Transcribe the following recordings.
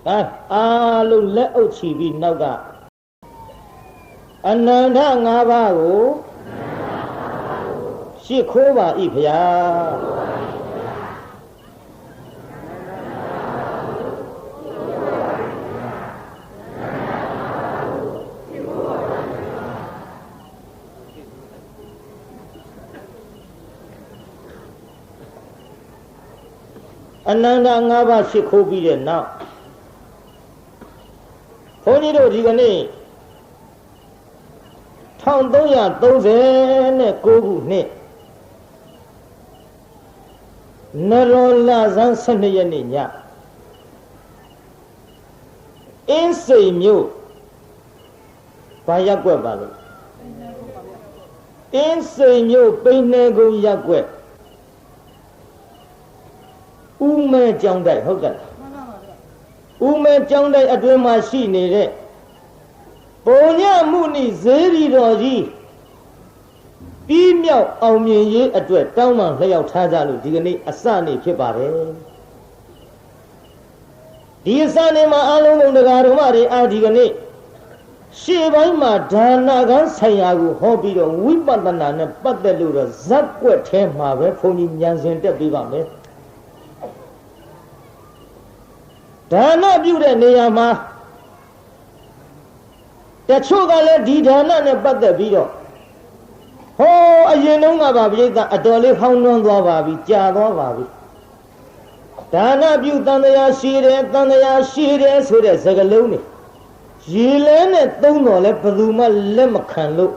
အားလုံးလက်အုပ်ချီပြီးနောက်က အနန္တ၅ပါးကိုရှိခိုးပါ၏ဖျားအနန္တ၅ပါးရှိခိုးပြီးတဲ့နောက်ဘုန်းကြီးတို့ဒီကနေ့1339ခုနှစ်နရောလဆန်း12ရက်နေ့ညအင်းစိန်မြို့ဘာရက်ကွက်ပါလို့အင်းစိန်မြို့ပိန်းနေကုန်းရက်ကွက်ဦးမဲကျောင်းတိုက်ဟုတ်ကဲ့ဦးမဲကျောင်းတိုက်အတွင်းမှာရှိနေတဲ့ပုံညမှုနိဇေရီတော်ကြီးပြီးမြောက်အောင်မြင်ရေးအတွက်တောင်းပန်လျှောက်ထားကြလို့ဒီကနေ့အစနေ့ဖြစ်ပါတယ်ဒီအစနေ့မှာအလုံးစုံတရားတော်မတွေအားဒီကနေ့ရှေ့ပိုင်းမှာဒါနကံဆိုင်ရာကိုဟောပြီးတော့ဝိပဿနာနဲ့ပတ်သက်လို့တော့ဇက်ကွက်ထဲမှာပဲဘုန်းကြီးဉာဏ်စဉ်တက်ပြီးပါမယ်ဒါနပြုတဲ့နေရာမှာတချို့ကလည်းဒီဒါနနဲ့ပတ်သက်ပြီးတော့ဟောအရင်တုန်းကပါပြိဿအတော်လေးဖောင်းနှွမ်းသွားပါပြီကြာသွားပါပြီဒါနပြုတန်တရားရှိတယ်တန်တရားရှိတယ်ဆိုတဲ့စကားလုံးတွေရေလဲနဲ့သုံးတော်လဲဘယ်သူမှလက်မခံလို့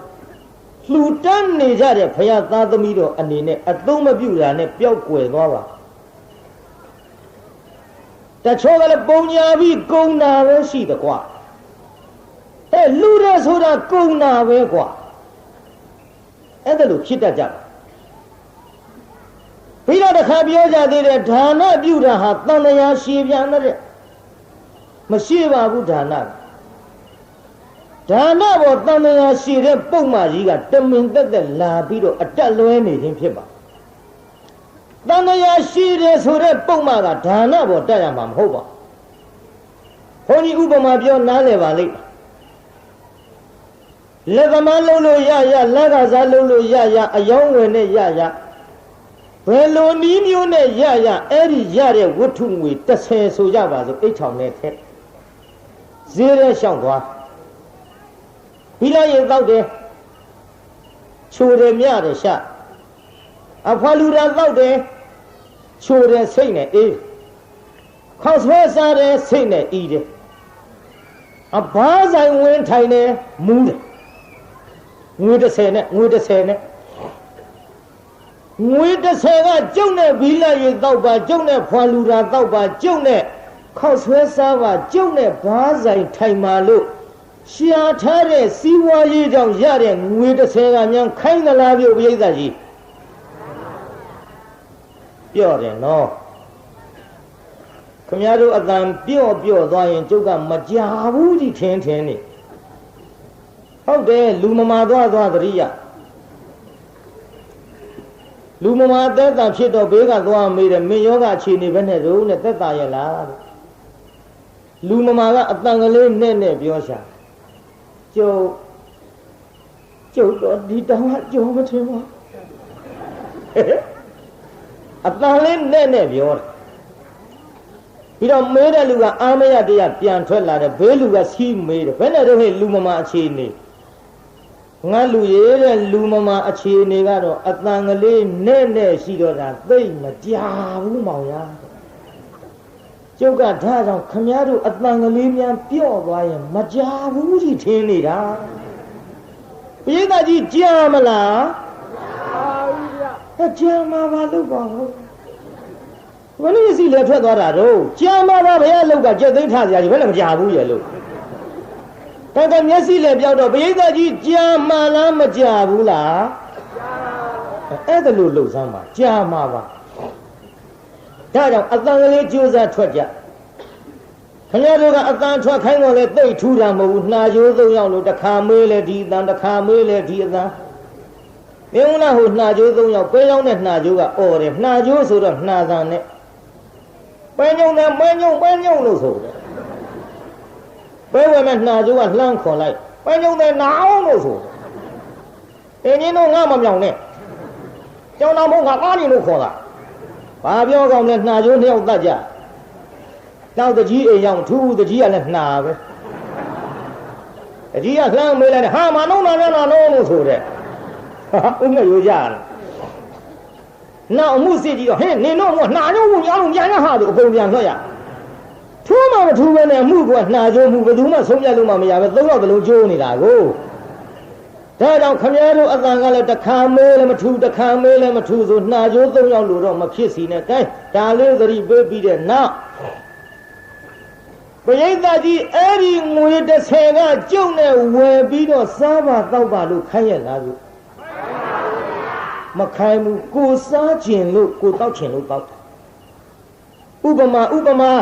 လှူတန်းနေကြတဲ့ဘုရားသားသမီးတော်အနေနဲ့အသုံးမပြုတာနဲ့ပျောက်ကွယ်သွားပါတချို့ကလည်းပုံညာပြီးကုံနာပဲရှိတယ်ကွာလူရဲဆိုတာကုံနာပဲကွာအဲ့ဒါလို့ဖြစ်တတ်ကြတယ်ပြီးတော့တစ်ခါပြောကြသေးတယ်ဒါနပြုတာဟာတန်တရားရှည်ပြန်တဲ့မရှိပါဘူးဒါနပေါ်တန်တရားရှည်တဲ့ပုံမှန်ကြီးကတမင်သက်သက်လာပြီးတော့အတက်လွဲနေခြင်းဖြစ်ပါတန်တရားရှည်တယ်ဆိုတဲ့ပုံမှန်ကဒါနပေါ်တက်ရမှာမဟုတ်ပါဘုန်းကြီးဥပမာပြောနားလည်ပါလိမ့်လက်သမားလုံးလို့ရလက်ကစားလုံးလို့ရအယောင်းဝင်နဲ့ရဘယ်လိုနည်းမျိုးနဲ့ရအဲ့ဒီရတဲ့ဝတ္ထုငွေ30ဆိုကြပါစို့အိတ်ထောင်နဲ့ထက်ဈေးရဲရှောက်သွားပြီးလိုက်ရင်တောက်တယ်ချိုတယ်မြတယ်ရှအဖွာလူတာတောက်တယ်ချိုတယ်စိတ်နဲ့အေးခေါက်ဆွဲစားတယ်စိတ်နဲ့ဤတယ်အဘားဆိုင်ဝင်ထိုင်တယ်မူးတယ်ငွေ30နဲ့ငွေ30နဲ့ငွေ30ကကျုပ်နဲ့ဘီလာရေတောက်ပါကျုပ်နဲ့ဖွာလူတာတောက်ပါကျုပ်နဲ့ခောက်ဆွဲစားပါကျုပ်နဲ့ဘားဆိုင်ထိုင်ပါလို့ရှာထားတဲ့စီးပွားရေးကြောင့်ရတဲ့ငွေ30ကမြန်ခိုင်းသလားပြုတ်ပြိဿကြီးပြောတယ်နော်ခင်ဗျားတို့အတန်ပြော့သွားရင်ကျုပ်ကမကြဘူးကြီးထင်းနေဟုတ်တယ်လူမမာသွားသတိရလူမမာသက်တာဖြစ်တော့ဘေးကသွားမေးတယ်မင်းယောဂအခြေအနေပဲနဲ့တို့နဲ့သက်တာရလားလူမမာကအတန်ကလေးနဲ့ပြောရှာကျုပ်တော့ဒီတောင်ကကြုံမထင်ပါအတန်လေးနဲ့ပြောတယ်ပြီးတော့မေးတဲ့လူကအာမရတရားပြန်ထွက်လာတယ်ဘေးလူကစီးမေးတယ်ဘယ်နဲ့တော့ဟဲ့လူမမာအခြေအနေငါလူရဲတဲ့လူမမာအခြေအနေကတော့အတန်ကလေးနဲ့ရှိတော့တာသိမကြဘူးမောင်ရကျုပ်ကဒါကြောင့်ခမည်းတော်အတန်ကလေးများပြော့သွားရင်မကြဘူးကြီးထင်းနေတာပိဋကကြီးကြာမလားကြာမှာပါလို့ပါဟုတ်ဘယ်လိုစီလဲထွက်သွားတာတော့ကြာမှာပါဘယ်အလောက်ကကြက်သိမ်းထားစရာကြီးဘယ်လည်းမကြဘူးရဲ့လို့တကယ်မျက်စိလည်းပြောက်တော့ပရိသတ်ကြီးကြာမှလားမကြာဘူးလားအဲ့ဒါလို့လှုပ်ဆန်းပါကြာမှာပါဒါကြောင့်အတန်ကလေးကြိုးစားထွက်ကြခင်ဗျားတို့ကအတန်ထွက်ခိုင်းတော့လေသိပ်ထူတာမဟုတ်ဘူးနှာကြိုးသုံးယောက်လို့တစ်ခါမေးလေဒီအတန်တစ်ခါမေးလေဒီအတန်မင်းလားဟိုနှာကြိုးသုံးယောက်ပဲရောက်တဲ့နှာကြိုးကအော်တယ်နှာကြိုးဆိုတော့နှာသံနဲ့ပဲညုံနဲ့ပဲညုံလို့ဆိုတယ် ပဲဝဲမဲ့နှာကျိုးကလှမ်းခေါ်လိုက်ပဲညုံတဲ့နာအောင်လို့ဆိုအင်းကြီးတို့ငါမမြောင်နဲ့ကျောင်းတော်မုံကကားနေလို့ခေါ်တာဘာပြောကောင်းလဲနှာကျိုးနှစ်ယောက်တတ်ကြနောက်တကြီးအိမ်ရောက်ထူးတကြီးကလည်းနှာပဲတကြီးကလှမ်းမေးလိုက်ဟာမနှုံးနာနဲ့နာနှုံးလို့ဆိုတဲ့ဥမဲ့ရိုးကြတယ်နောက်အမှုစစ်ကြီးတော့ဟဲ့နင်တို့ကနှာကျိုးဝင်ရအောင်ပြန်ရဟာလို့အကုန်ပြန်ထွက်ရထူးမှမထူးပဲနဲ့အမှုကနှာကျိုးမှုဘယ်သူမှဆုံးဖြတ်လို့မှမရပဲသုံးယောက်တလုံးကျိုးနေတာကိုဒါကြောင့်ခမည်းတော်အတန်ကလည်းတစ်ခါမေးလည်းမထူးတစ်ခါမေးလည်းမထူးဆိုနှာကျိုးသုံးယောက်လို့တော့မဖြစ်စီနဲ့ကဲဒါလေးသတိပေးပြီးတဲ့နောက်ပရိသတ်ကြီးအဲ့ဒီငွေ30ကကျုပ်နဲ့ဝယ်ပြီးတော့စားပါတောက်ပါလို့ခိုင်းရလားလို့မခိုင်းဘူးကိုစားခြင်းလို့ကိုတောက်ခြင်းလို့တောက်ဥပမာ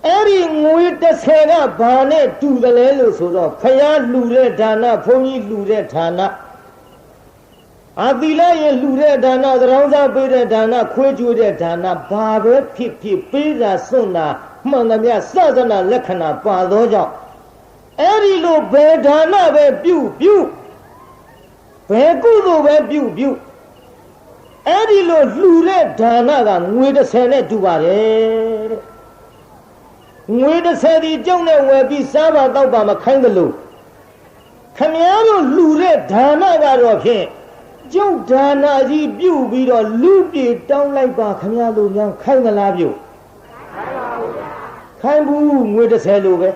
အဲ့ဒီငွေ30ကဘာနဲ့တူတယ်လဲလို့ဆိုတော့ဖယားလှူတဲ့ဒါနဘုန်းကြီးလှူတဲ့ဒါနအာသီလရဲ့လှူတဲ့ဒါနသရောင်းစားပေးတဲ့ဒါနခွေးကြွေးတဲ့ဒါနဘာပဲဖြစ်ဖြစ်ပေးတာစွန့်တာမှန်သမျှစသနာလက္ခဏာပါသောကြောင့်အဲ့ဒီလိုဘယ်ဒါနပဲပြုဘယ်ကုသိုလ်ပဲပြုအဲ့ဒီလိုလှူတဲ့ဒါနကငွေ30နဲ့တူပါတယ်တဲ့ငွေ30ဒီကျုံနဲ့ဝယ်ပြီးစားပါတော့ပါမခိုင်းသလိုခမည်းတော်လှူတဲ့ဒါနကတော့ဖြင့်ကျုပ်ဒါနကြီးပြုပြီးတော့လူပြေတောင်းလိုက်ပါခမည်းတော်များခိုင်းသလားပြုခိုင်းဘူးငွေ30လိုပဲ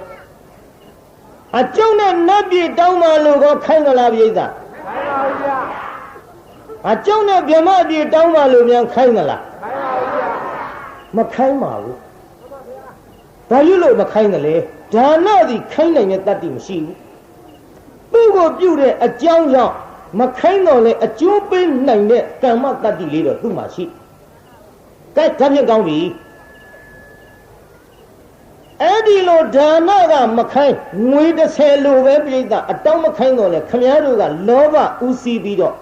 အကျုံနဲ့နတ်ပြေတောင်းပါလို့ကောခိုင်းသလားပြိဿအကျုံနဲ့ဗြဟ္မပြေတောင်းပါလို့များခိုင်းသလားမခိုင်းပါဘူးဘာလို့မခိုင်းတယ်လဲဒါနသည်ခိုင်းနိုင်တဲ့တတ္တိမရှိဘူးသူ့ကိုပြုတဲ့အကြောင်းကြောင့်မခိုင်းတော့လဲအကျိုးပေးနိုင်တဲ့ကမ္မတတ္တိလေးတော့သူ့မှာရှိကဲဒါဖြင့်ကောင်းပြီအဲ့ဒီလိုဒါနကမခိုင်းငွေ30လိုပဲပြိဿအတောင်းမခိုင်းတော့လဲခမည်းတော်ကလောဘဥစီးပြီးတော့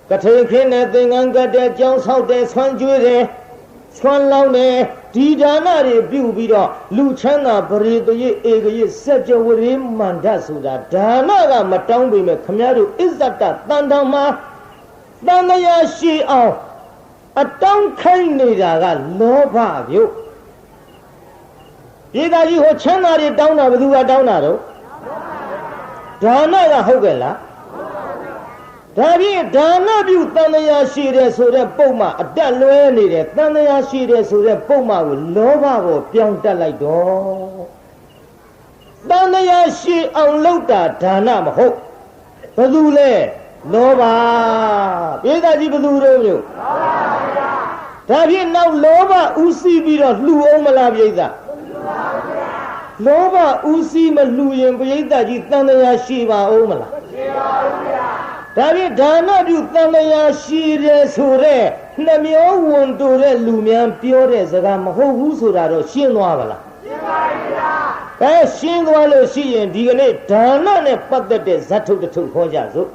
ကထေခင်းနဲ့သင်္ကန်းကတဲ့ကြောင်းဆောက်တဲ့ဆွမ်းကျွေးတဲ့ဆွမ်းလောင်းတဲ့ဒီဒါနတွေပြုပြီးတော့လူချမ်းသာပရိသေဧကရေစัจ java ရေမန္တဆိုတာဒါနကမတောင်းပေမဲ့ခမည်းတော်အစ္ဆတတန်တံမှာတန်မြာရှိအောင်အတောင်းခိုင်းနေတာကလောဘပြုတ်ဒီသားကြီးဟိုချမ်းသာတွေတောင်းတာဘယ်သူကတောင်းတာတော့ဒါနကဟုတ်ကဲ့လားဒါဖြင့်ဒါနပြုတန်မြာရှိတယ်ဆိုတဲ့ပုံမှအတက်လွဲနေတယ်တန်မြာရှိတယ်ဆိုတဲ့ပုံမှကိုလောဘကိုပြောင်းတက်လိုက်တော့တန်မြာရှိအောင်လုပ်တာဒါနမဟုတ်ဘယ်သူလဲလောဘပြေးသားကြီးဘယ်သူတို့မျိုးဒါဖြင့်နောက်လောဘဥစီးပြီးတော့လှူအောင်မလားပြေးသားလောဘဥစီးမလှူရင်ပရိသတ်ကြီးတန်တရားရှိပါဦးမလားရှိပါဘူးဗျာဒါဖြင့်ဒါနပြုတန်တရားရှိတယ်ဆိုတဲ့နှမျောဝန်တိုတဲ့လူများပြောတဲ့စကားမဟုတ်ဘူးဆိုတာတော့ရှင်းသွားပါလားရှင်းပါပြီဗျာရှင်းသွားလို့ရှိရင်ဒီကနေ့ဒါနနဲ့ပတ်သက်တဲ့ဇတ်ထုတ်တစ်ထုတ်ခေါ်ကြစို့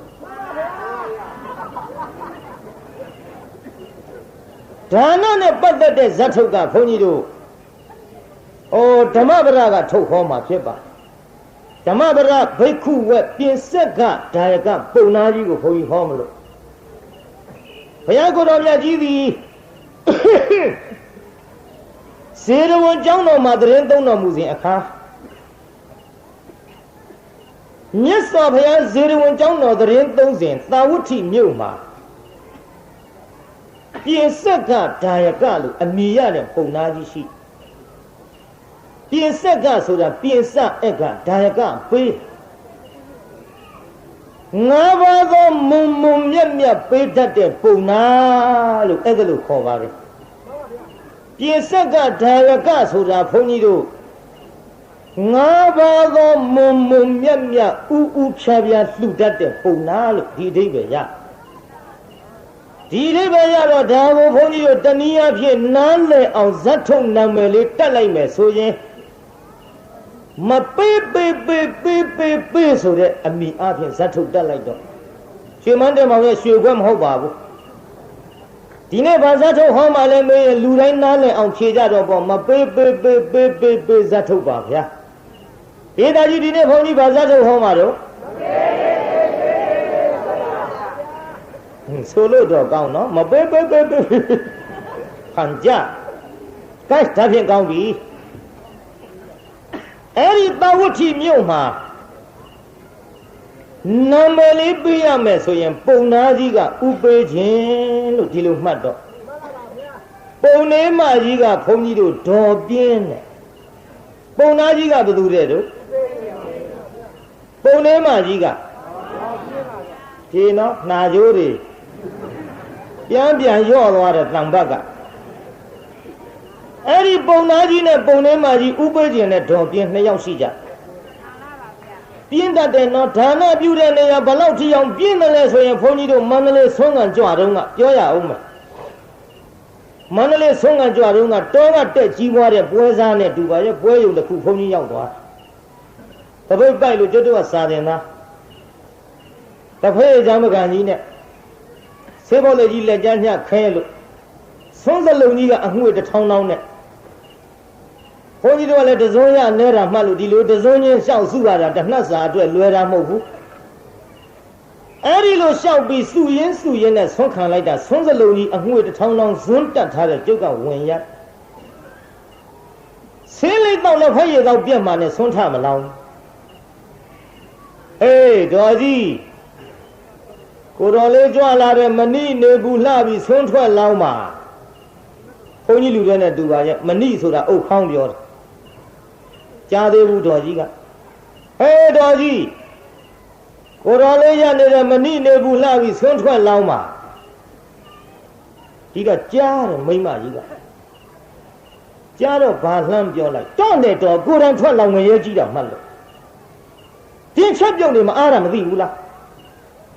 ဒါနနဲ့ပတ်သက်တဲ့ဇတ်ထုတ်ကဘုန်းကြီးတို့ဓမ္မပဒကထုတ်ခေါ်မှာဖြစ်ပါဓမ္မပဒဘိက္ခုဝက်ပြင်ဆက်ကဒါယကပုံနာကြီးကိုဘုန်းကြီးဟောမလို့ဘုရားကိုယ်တော်မြတ်ကြီးသည်ဇေရဝံကျောင်းတော်မှာတရင်သုံးတော်မူစဉ်အခါမြတ်စွာဘုရားဇေရဝံကျောင်းတော်တရင်သုံးစဉ်သာဝတ္ထိမြို့မှာပြင်ဆက်ကဒါယကလို့အမည်ရတဲ့ပုံနာကြီးရှိပြင်ဆက်ကဆိုတာပြင်စအက်ကဒါယကပေးငါးပါးသောမုံမုံမြတ်မြတ်ပေးတတ်တဲ့ပုံနာလို့အဲ့ဒါလို့ခေါ်ပါပဲပြင်ဆက်ကဒါယကဆိုတာဘုန်းကြီးတို့ငါးပါးသောမုံမုံမြတ်မြတ်ဥဥဖြာဖြာလှူတတ်တဲ့ပုံနာလို့ဒီအဓိပ္ပာယ်ရဒီအဓိပ္ပာယ်ရတော့ဒါကိုဘုန်းကြီးတို့တနည်းအားဖြင့်နားလည်အောင်ဇတ်ထုံနာမည်လေးတက်လိုက်မယ်ဆိုရင်မပေးဆိုတဲ့အမိအဖြစ်ဇတ်ထုတ်တက်လိုက်တော့ရွှေမန်းတဲ့မောင်ရဲ့ရွှေခွဲမဟုတ်ပါဘူး ဒီနေ့ဘာဇတ်ထုတ်ဟောမှလည်းမေးရင်လူတိုင်းနားလည်အောင်ဖြေကြတော့ပေါ့မပေးဇတ်ထုတ်ပါဗျာဒေတာကြီးဒီနေ့ဘုန်းကြီးဘာဇတ်ထုတ်ဟောမှာတော့ဆိုလို့တော့ကောင်းနော်မပေးခံကြကဲဒါဖြင့်ကောင်းပြီအဲ့ဒီသဝဋ္ဌိမြို့မှာနာမည်လေးပေးရမယ်ဆိုရင်ပုံနာကြီးကဥပေးခြင်းလို့ဒီလိုမှတ်တော့ပုံနေမကြီးကဘုန်းကြီးတို့ဒေါ်ပြင်းတယ်ပုံနာကြီးကဘယ်သူတဲ့တို့ပုံနေမကြီးကဒီနော်နှာကြိုးတွေပြန်ရော့သွားတဲ့တံပတ်ကအဲ့ဒီပုံနာကြီးနဲ့ပုံနေမကြီးဥပေးခြင်းနဲ့ဒေါ်ပြင်းနှစ်ယောက်ရှိကြပြင်းတတ်တယ်နော်ဒါနပြုတဲ့နေရာဘလောက်ထိအောင်ပြင်းတယ်လဲဆိုရင်ဘုန်းကြီးတို့မန္တလေးဆုံးကန်ကြွတုန်းကပြောရအောင်မယ်မန္တလေးဆုံးကန်ကြွတုန်းကတောကတက်ကြီးပွားတဲ့ပွဲစားနဲ့တူပါရဲ့ပွဲရုံတစ်ခုဘုန်းကြီးရောက်သွားတပိတ်ပိုက်လို့ကျွတ်တော့စာတင်သားတဖေးဇံမကန်ကြီးနဲ့ဆေးဘောလေးကြီးလက်ကျန်းညခဲလို့ဆုံးစလုံးကြီးကအငွေတစ်ထောင်းနဲ့ဘုန်းကြီးတို့ကလည်းတစုံရနဲတာမှတ်လို့ဒီလိုတစုံချင်းရှောက်စုရတာတနှက်စာအတွက်လွယ်တာမဟုတ်ဘူးအဲ့ဒီလိုရှောက်ပြီးစုရင်းနဲ့ဆွန့်ခံလိုက်တာဆုံးစလုံးကြီးအငွေတစ်ထောင်းဇွန်းတက်ထားတဲ့ကျုပ်ကဝင်ရဆေးလေးတော့လည်းဖက်ရည်တော့ပြက်မှနဲ့ဆွန့်ထမလောင်းအေးတော်ကြီးကိုတော်လေးကြွလာတဲ့မဏိနေဘူးလှပြီးဆွန့်ထွက်လောင်းပါဘုန်းကြီးလူတွေနဲ့တူပါရဲ့မဏိဆိုတာအုတ်ခေါင်းပြောတယ်ကြားသေးဘူးတော်ကြီးကဟေးတော်ကြီးကိုတော်လေးရနေတဲ့မဏိနေဘူးလှပြီးဆွန့်ထွက်လောင်းပါဒီကကြားတယ်မိမကြီးကကြားတော့ဘာလှမ်းပြောလိုက်တော့နဲ့တော်ကိုယ်တိုင်ထွက်လောင်းငရဲကြီးတာမှတ်လို့ဒီချက်ပြုတ်နေမအားတာမသိဘူးလား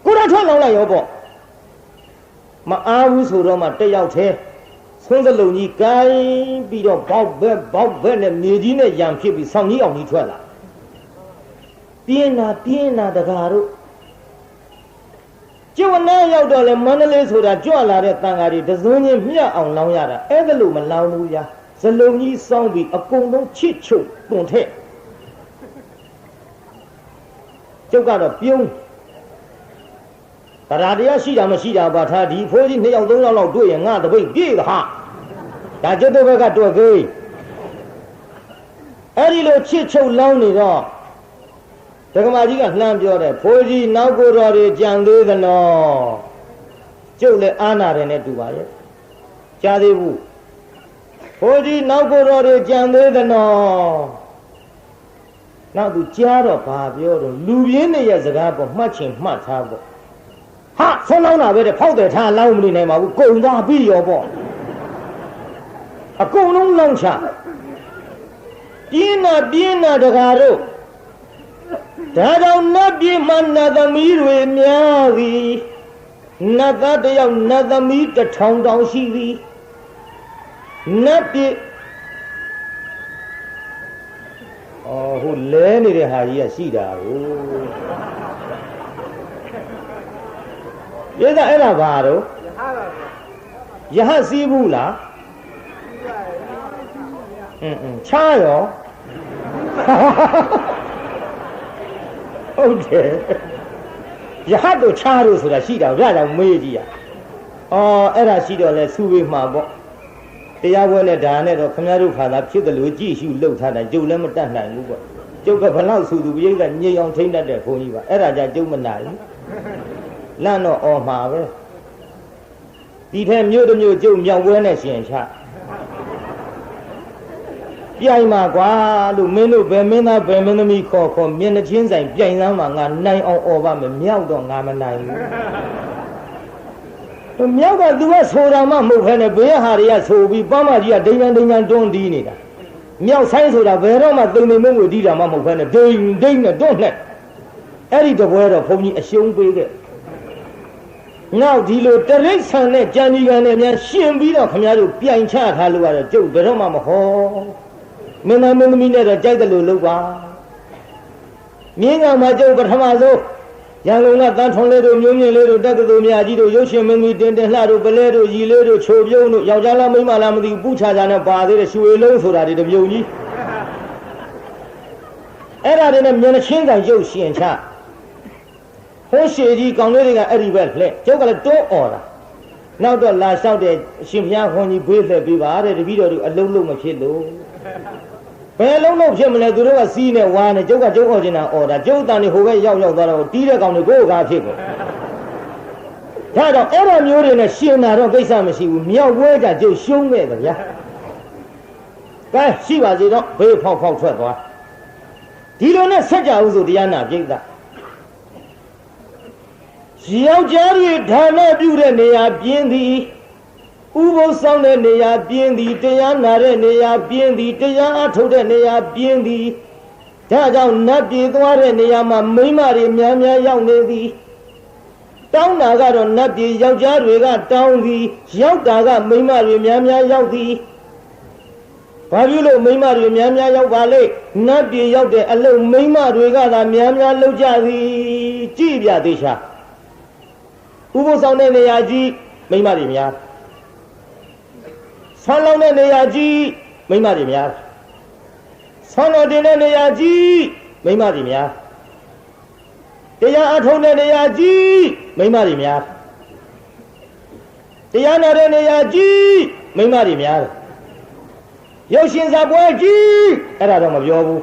ကိုယ်တိုင်ထွက်လောင်းလိုက်ရောပေါ့မအားဘူးဆိုတော့မှတက်ရောက်သေးဆုံးစလုံးကြီးကိုင်းပြီးတော့ဘောက်ဘက်နဲ့မြေကြီးနဲ့ရံဖြစ်ပြီးဆောင်းကြီးအောင်ကြီးထွက်လာပြင်းတာတကားတို့ကျုပ်နဲ့ရောက်တော့လေမန္တလေးဆိုတာကြွလာတဲ့တန်ဃာတွေတစုံချင်းမြတ်အောင်လောင်းရတာအဲ့ဒါလို့မလောင်းဘူးဗျာစလုံးကြီးစောင်းပြီးအကုန်လုံးချစ်ချုပ်တွန်ထက်ကျုပ်ကတော့ပြုံးတရားတရားရှိတာမရှိတာပါထားဒီဖိုးကြီး2ယောက်3ယောက်လောက်တွေ့ရင်ငါတပိတ်ပြေးတာဟာဒါကျွတ်တဲ့ဘက်ကတွေ့ခေးအဲ့ဒီလိုချစ်ချုပ်လောင်းနေတော့ဒကမာကြီးကလှမ်းပြောတယ်ဖိုးကြီးနောက်ကိုတော်တွေကြံသေးသနော်ကျုပ်လည်းအာနာတယ်နဲ့တူပါရဲ့ကြားသေးဘူးဖိုးကြီးနောက်ကိုတော်တွေကြံသေးသနော်နောက်သူကြားတော့ဘာပြောတော့လူပြင်းနေရဲ့စကားပေါ်မှတ်ချင်မှတ်ထားပေါ့ဟာဆုံးလောင်းတာပဲတဲ့ဖောက်တယ်ထားလောင်းမနေနိုင်ပါဘူးကုံသွားပြီးရောပေါ့အကုန်လုံးလောင်းချပြင်းတာတကားတို့ဒါကြောင့်နတ်ပြည်မှာနတ်သမီးတွေများသည်နတ်သားတယောက်နတ်သမီး1000တောင်ရှိသည်နတ်ပြည်ဟိုလဲနေတဲ့ဟာကြီးကရှိတာကိုရေးတာအဲ့ဒါဘာတော့ယဟစီးဘူးလားချားရောဟုတ်တယ်ယဟတို့ချားတို့ဆိုတာရှိတာဒါကြောင့်မေးကြည့်ရအဲ့ဒါရှိတော့လဲစူဝေးမှာပေါ့တရားပွဲနဲ့ဒါနဲ့တော့ခမည်းတော်ခါသာဖြစ်တယ်လို့ကြည့်ရှုလှုပ်ထားတာကျုပ်လည်းမတတ်နိုင်ဘူးပေါ့ကျုပ်ကဘလောက်ဆူသူပြိဿညိအောင်ထိမ့်တတ်တဲ့ဘုန်းကြီးပါအဲ့ဒါကြကျုပ်မနိုင်ဘူးလန့်တော့အော်မှာပဲဒီထဲမြို့တစ်မြို့ကျုပ်မြောက်ပွဲနဲ့ရှင်ချပြိုင်မှာကွာလို့မင်းတို့ဘယ်မင်းသားဘယ်မင်းသမီးခေါ်မျက်နှချင်းဆိုင်ပြိုင်စမ်းမှာငါနိုင်အောင်អော်ပါမယ်မြောက်တော့ငါမနိုင်ဘူးမြောက်ကသူကဆိုတာမှမဟုတ်ခဲနဲ့ဘေးဟာတွေကဆိုပြီးပန်းမကြီးကဒိန်တွန်းတီးနေတာမြောက်ဆိုင်ဆိုတာဘယ်တော့မှတုံနေမွေးတီးတာမှမဟုတ်ခဲနဲ့ဒိန်နဲ့တွန်းနဲ့အဲ့ဒီတပွဲတော့ဘုန်းကြီးအရှုံးပေးခဲ့နောက်ဒီလိုတရိတ်ဆန်နဲ့ကြံဒီကန်နဲ့များရှင်ပြီးတော့ခင်ဗျားတို့ပြိုင်ချထားလို့ရတယ်ကျုပ်ဘယ်တော့မှမဟောမင်းသားမင်းသမီးနဲ့တော့ကြိုက်တယ်လို့လုပ်ပါမြင်းကမှကျုပ်ပထမဆုံး ရန်ကုန်ကတန်းထွန်လေးတို့မျိုးမြင့်လေးတို့တက္ကသိုလ်များကြီးတို့ရုပ်ရှင်မင်းကြီးတင်တင်လှတို့ပလဲတို့ရီလေးတို့ချိုပြုံးတို့ယောက်ျားလားမိန်းမလားမသိဘူးပူချာချာနဲ့ပါသေးတယ်ရွှေလုံးဆိုတာဒီတပြုံကြီးအဲ့ဒါတွေနဲ့မျက်နှာချင်းကန်ရုပ်ရှင်ချဟိုးရှည်ကြီးကောင်လေးတွေကအဲ့ဒီပဲလှဲ့ကျုပ်ကလည်းတွန်းអော်တာနောက်တော့လာလျှောက်တဲ့အရှင်ဘုရားခွန်ကြီးဘေးသက်ပေးပါတဲ့တပည့်တော်တို့အလုံးလုံးမဖြစ်လို့ဘယ်လုံးလုံးဖြစ်မလဲသူတို့ကစီးနေဝါနေကျုပ်ကကျုပ်អော်ချင်တာអော်တာကျုပ်တန်နေဟိုဘက်ရောက်သွားတော့တီးတဲ့ကောင်တွေကိုယ်ကားဖြစ်ကုန်ဒါတော့အဲ့လိုမျိုးတွေနဲ့ရှင်တာတော့ကိစ္စမရှိဘူးမြောက်ပွဲကြကျုပ်ရှုံးခဲ့တယ်ဗျာကဲရှိပါစေတော့ဘေးဖောက်ထွက်သွားဒီလိုနဲ့ဆက်ကြဦးဆိုတရားနာပြိဿယောက်ျားတွေဌာနပြုတဲ့နေရာပြင်းသည်ဥပုသ်ဆောင်တဲ့နေရာပြင်းသည်တရားနာတဲ့နေရာပြင်းသည်တရားအထုတ်တဲ့နေရာပြင်းသည်ဒါကြောင့်နတ်ပြည်သွားတဲ့နေရာမှာမိန်းမတွေများများရောက်နေသည်တောင်းတာကတော့နတ်ပြည်ယောက်ျားတွေကတောင်းသည်ရောက်တာကမိန်းမတွေများများရောက်သည်ဘာဖြစ်လို့မိန်းမတွေများများရောက်ပါလေနတ်ပြည်ရောက်တဲ့အလုံးမိန်းမတွေကသာများများလောက်ကြသည်ကြည့်ပြသေးချာဥပုသ်ဆောင်တဲ့နေရာကြီးမိန်းမတွေများဆွမ်းလောင်းတဲ့နေရာကြီးမိန်းမတွေများဆွမ်းတော်တင်တဲ့နေရာကြီးမိန်းမတွေများတရားအထုံးတဲ့နေရာကြီးမိန်းမတွေများတရားနာတဲ့နေရာကြီးမိန်းမတွေများရုပ်ရှင်စာပွဲကြီးအဲ့ဒါတော့မပြောဘူး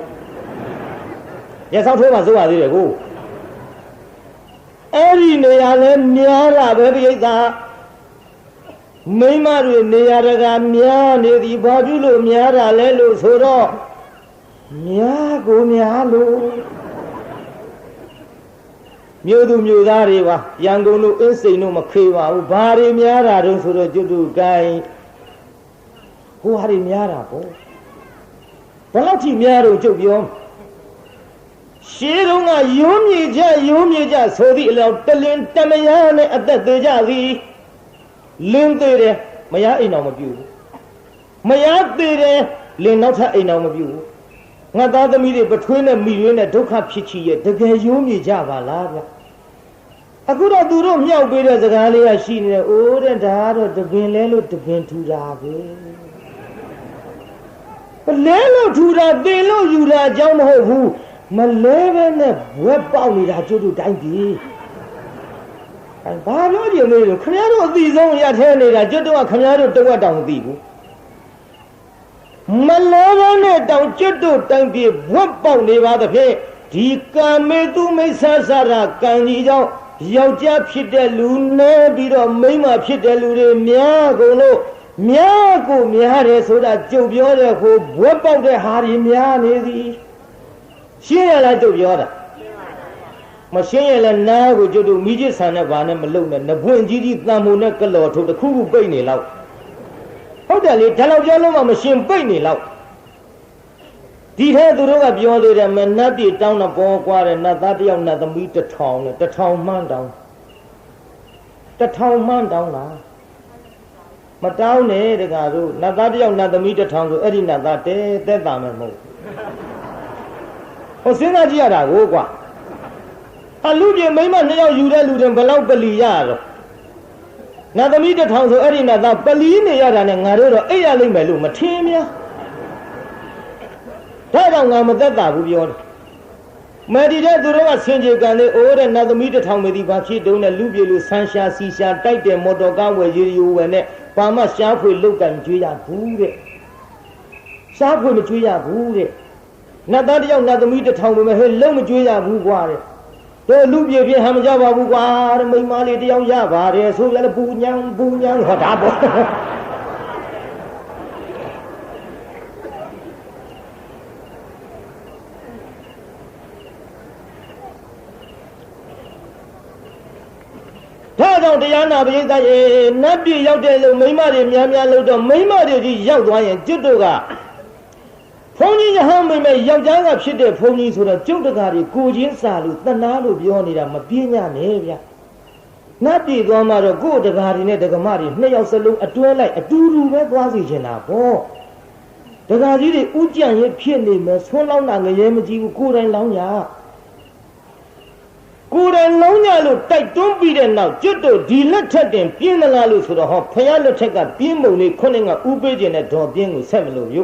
ရဆောက်ထိုးမှစိုးရသေးတယ်ကိုအဲ့ဒီနေရာလဲများတာပဲပြိဿမိန်းမတွေနေရာတကာများနေသည်ဘာဖြစ်လို့များတာလဲလို့ဆိုတော့များကိုများလို့မြို့သူမြို့သားတွေပါရန်ကုန်တို့အင်းစိန်တို့မခေပါဘူးဘာတွေများတာတုံးဆိုတော့ကျွတ်တူကိုင်းဟိုဟာတွေများတာပေါ့ဘယ်လောက်ထိများတော့ကျုပ်ပြောရှေးတုန်းကရုံးမြေကြဆိုသည့်အလောက်တလင်တမယားနဲ့အသက်သေးကြသည်လင်းသေးတယ်မယားအိမ်တော်မပြုဘူးမယားသေးတယ်လင်းနောက်ထပ်အိမ်တော်မပြုဘူးငါသားသမီးတွေပထွေးနဲ့မိရွေးနဲ့ဒုက္ခဖြစ်ချီရဲ့တကယ်ရုံးမြေကြပါလားဗျအခုတော့သူတို့မြောက်ပေးတဲ့စကားလေးကရှိနေတယ်အိုးတဲ့ဒါကတော့တပင်လဲလို့တပင်ထူတာပဲလဲလို့ထူတာတင်လို့ယူတာအကြောင်းမဟုတ်ဘူးမလဲပဲနဲ့ဘွက်ပေါက်နေတာကျွတ်တူတိုင်းပြီဘာလို့ဒီလိုလဲခင်ဗျားတို့အသိဆုံးရထဲနေတာကျွတ်တော့ခင်ဗျားတို့တဝက်တောင်မသိဘူးမလဲပဲနဲ့တောင်ကျွတ်တို့တိုင်းပြီဘွက်ပေါက်နေပါသဖြင့်ဒီကာမေတုမိစ္ဆာစရာကံကြီးကြောင့်ယောက်ျားဖြစ်တဲ့လူနဲ့ပြီးတော့မိန်းမဖြစ်တဲ့လူတွေများကုန်လို့များကိုများတယ်ဆိုတာကြုတ်ပြောတဲ့ဟိုဘွက်ပေါက်တဲ့ဟာတွေများနေသည်ရှင်းရလားကြုတ်ပြောတာမရှင်းရလဲနားကိုကြုတ်တို့မိချစ်ဆန်နဲ့ဘာနဲ့မလုံနဲ့နဘွင့်ကြီးကြီးတန်မိုးနဲ့ကလော်ထုတ်တစ်ခုခုပိတ်နေလောက်ဟုတ်တယ်လေဒါလောက်ပြောလို့မှမရှင်းပိတ်နေလောက်ဒီထဲသူတို့ကပြောသေးတယ်မနတ်ပြည်တောင်းတော့ပေါ်ကွာတယ်နတ်သားတယောက်နတ်သမီး1000နဲ့1000မှန်းတောင်း1000မှန်းတောင်းလားမတောင်းနဲ့တကားတို့နတ်သားတယောက်နတ်သမီး1000ဆိုအဲ့ဒီနတ်သားတဲတာမယ်မဟုတ်ဟိုစဉ်းစားကြည့်ရတာကိုကွာအလူပြေမိမ2ယောက်ယူတဲ့လူတွေဘယ်လောက်ပလီရတော့နတ်သမီး1000ဆိုအဲ့ဒီနတ်သားပလီနေရတာနဲ့ငါတို့တော့အိပ်ရလိမ့်မယ်လို့မထင်များဒါကြောင့်ငါမသက်တာဘူးပြောတယ်မဒီတဲ့သူတို့ကဆင်ကြေကံလေးအိုးတဲ့နတ်သမီး1000မေဒီဘာဖြစ်တုံးနဲ့လူပြေလူဆန်းရှာစီရှာတိုက်တဲ့မော်တော်ကားဝယ်ရီဝယ်နဲ့ဘာမှရှားဖွေလုတ်ကန်ကြွေးရဘူးတဲ့ရှားဖွေမကြွေးရဘူးတဲ့နတ်သားတယောက်နတ်သမီး1000ပဲဟဲ့လုံးမကြွေးရဘူးကွာတဲ့တို့လူပြေပြေဟမ်းမကြပါဘူးကွာတဲ့မိန်းမလေးတယောက်ရပါတယ်ဆိုရလဲပူညံဟောတာပေါ့ဒါကြောင့်တရားနာပရိသတ်ရေနတ်ပြည်ရောက်တဲ့လို့မိန်းမတွေများများလို့တော့မိန်းမတွေကြီးရောက်သွားရင်ကျွတ်တို့ကဘုန်းကြီးရဟန်းမိမဲ့ယောက်ျားကဖြစ်တဲ့ဘုန်းကြီးဆိုတော့ကျုပ်တကာတွေကိုချင်းစာလို့တနာလို့ပြောနေတာမပြင်းညနဲ့ဗျနတ်ပြည်သွားမှတော့ကိုယ်တကာတွေနဲ့တကမတွေ2ယောက်စလုံးအတွဲလိုက်အတူတူပဲသွားစီချင်တာပေါ့တကာကြီးတွေဥကြံရဖြစ်နေမယ်ဆွန်းလောင်းတာငရဲမကြည့်ဘူးကိုယ်တိုင်လောင်းရကိုယ်တိုင်လုံး လို့တိုက်တွန်းပြီးတဲ့နောက်ကျွတ်တို့ဒီလက်ထက်တင်ပြင်းမလားလို့ဆိုတော့ဟောဖယားလက်ထက်ကပြင်းမုံလေးခုနှစ်ကဥပေးခြင်းနဲ့ဒေါ်ပြင်းကိုဆက်မလို့ပြု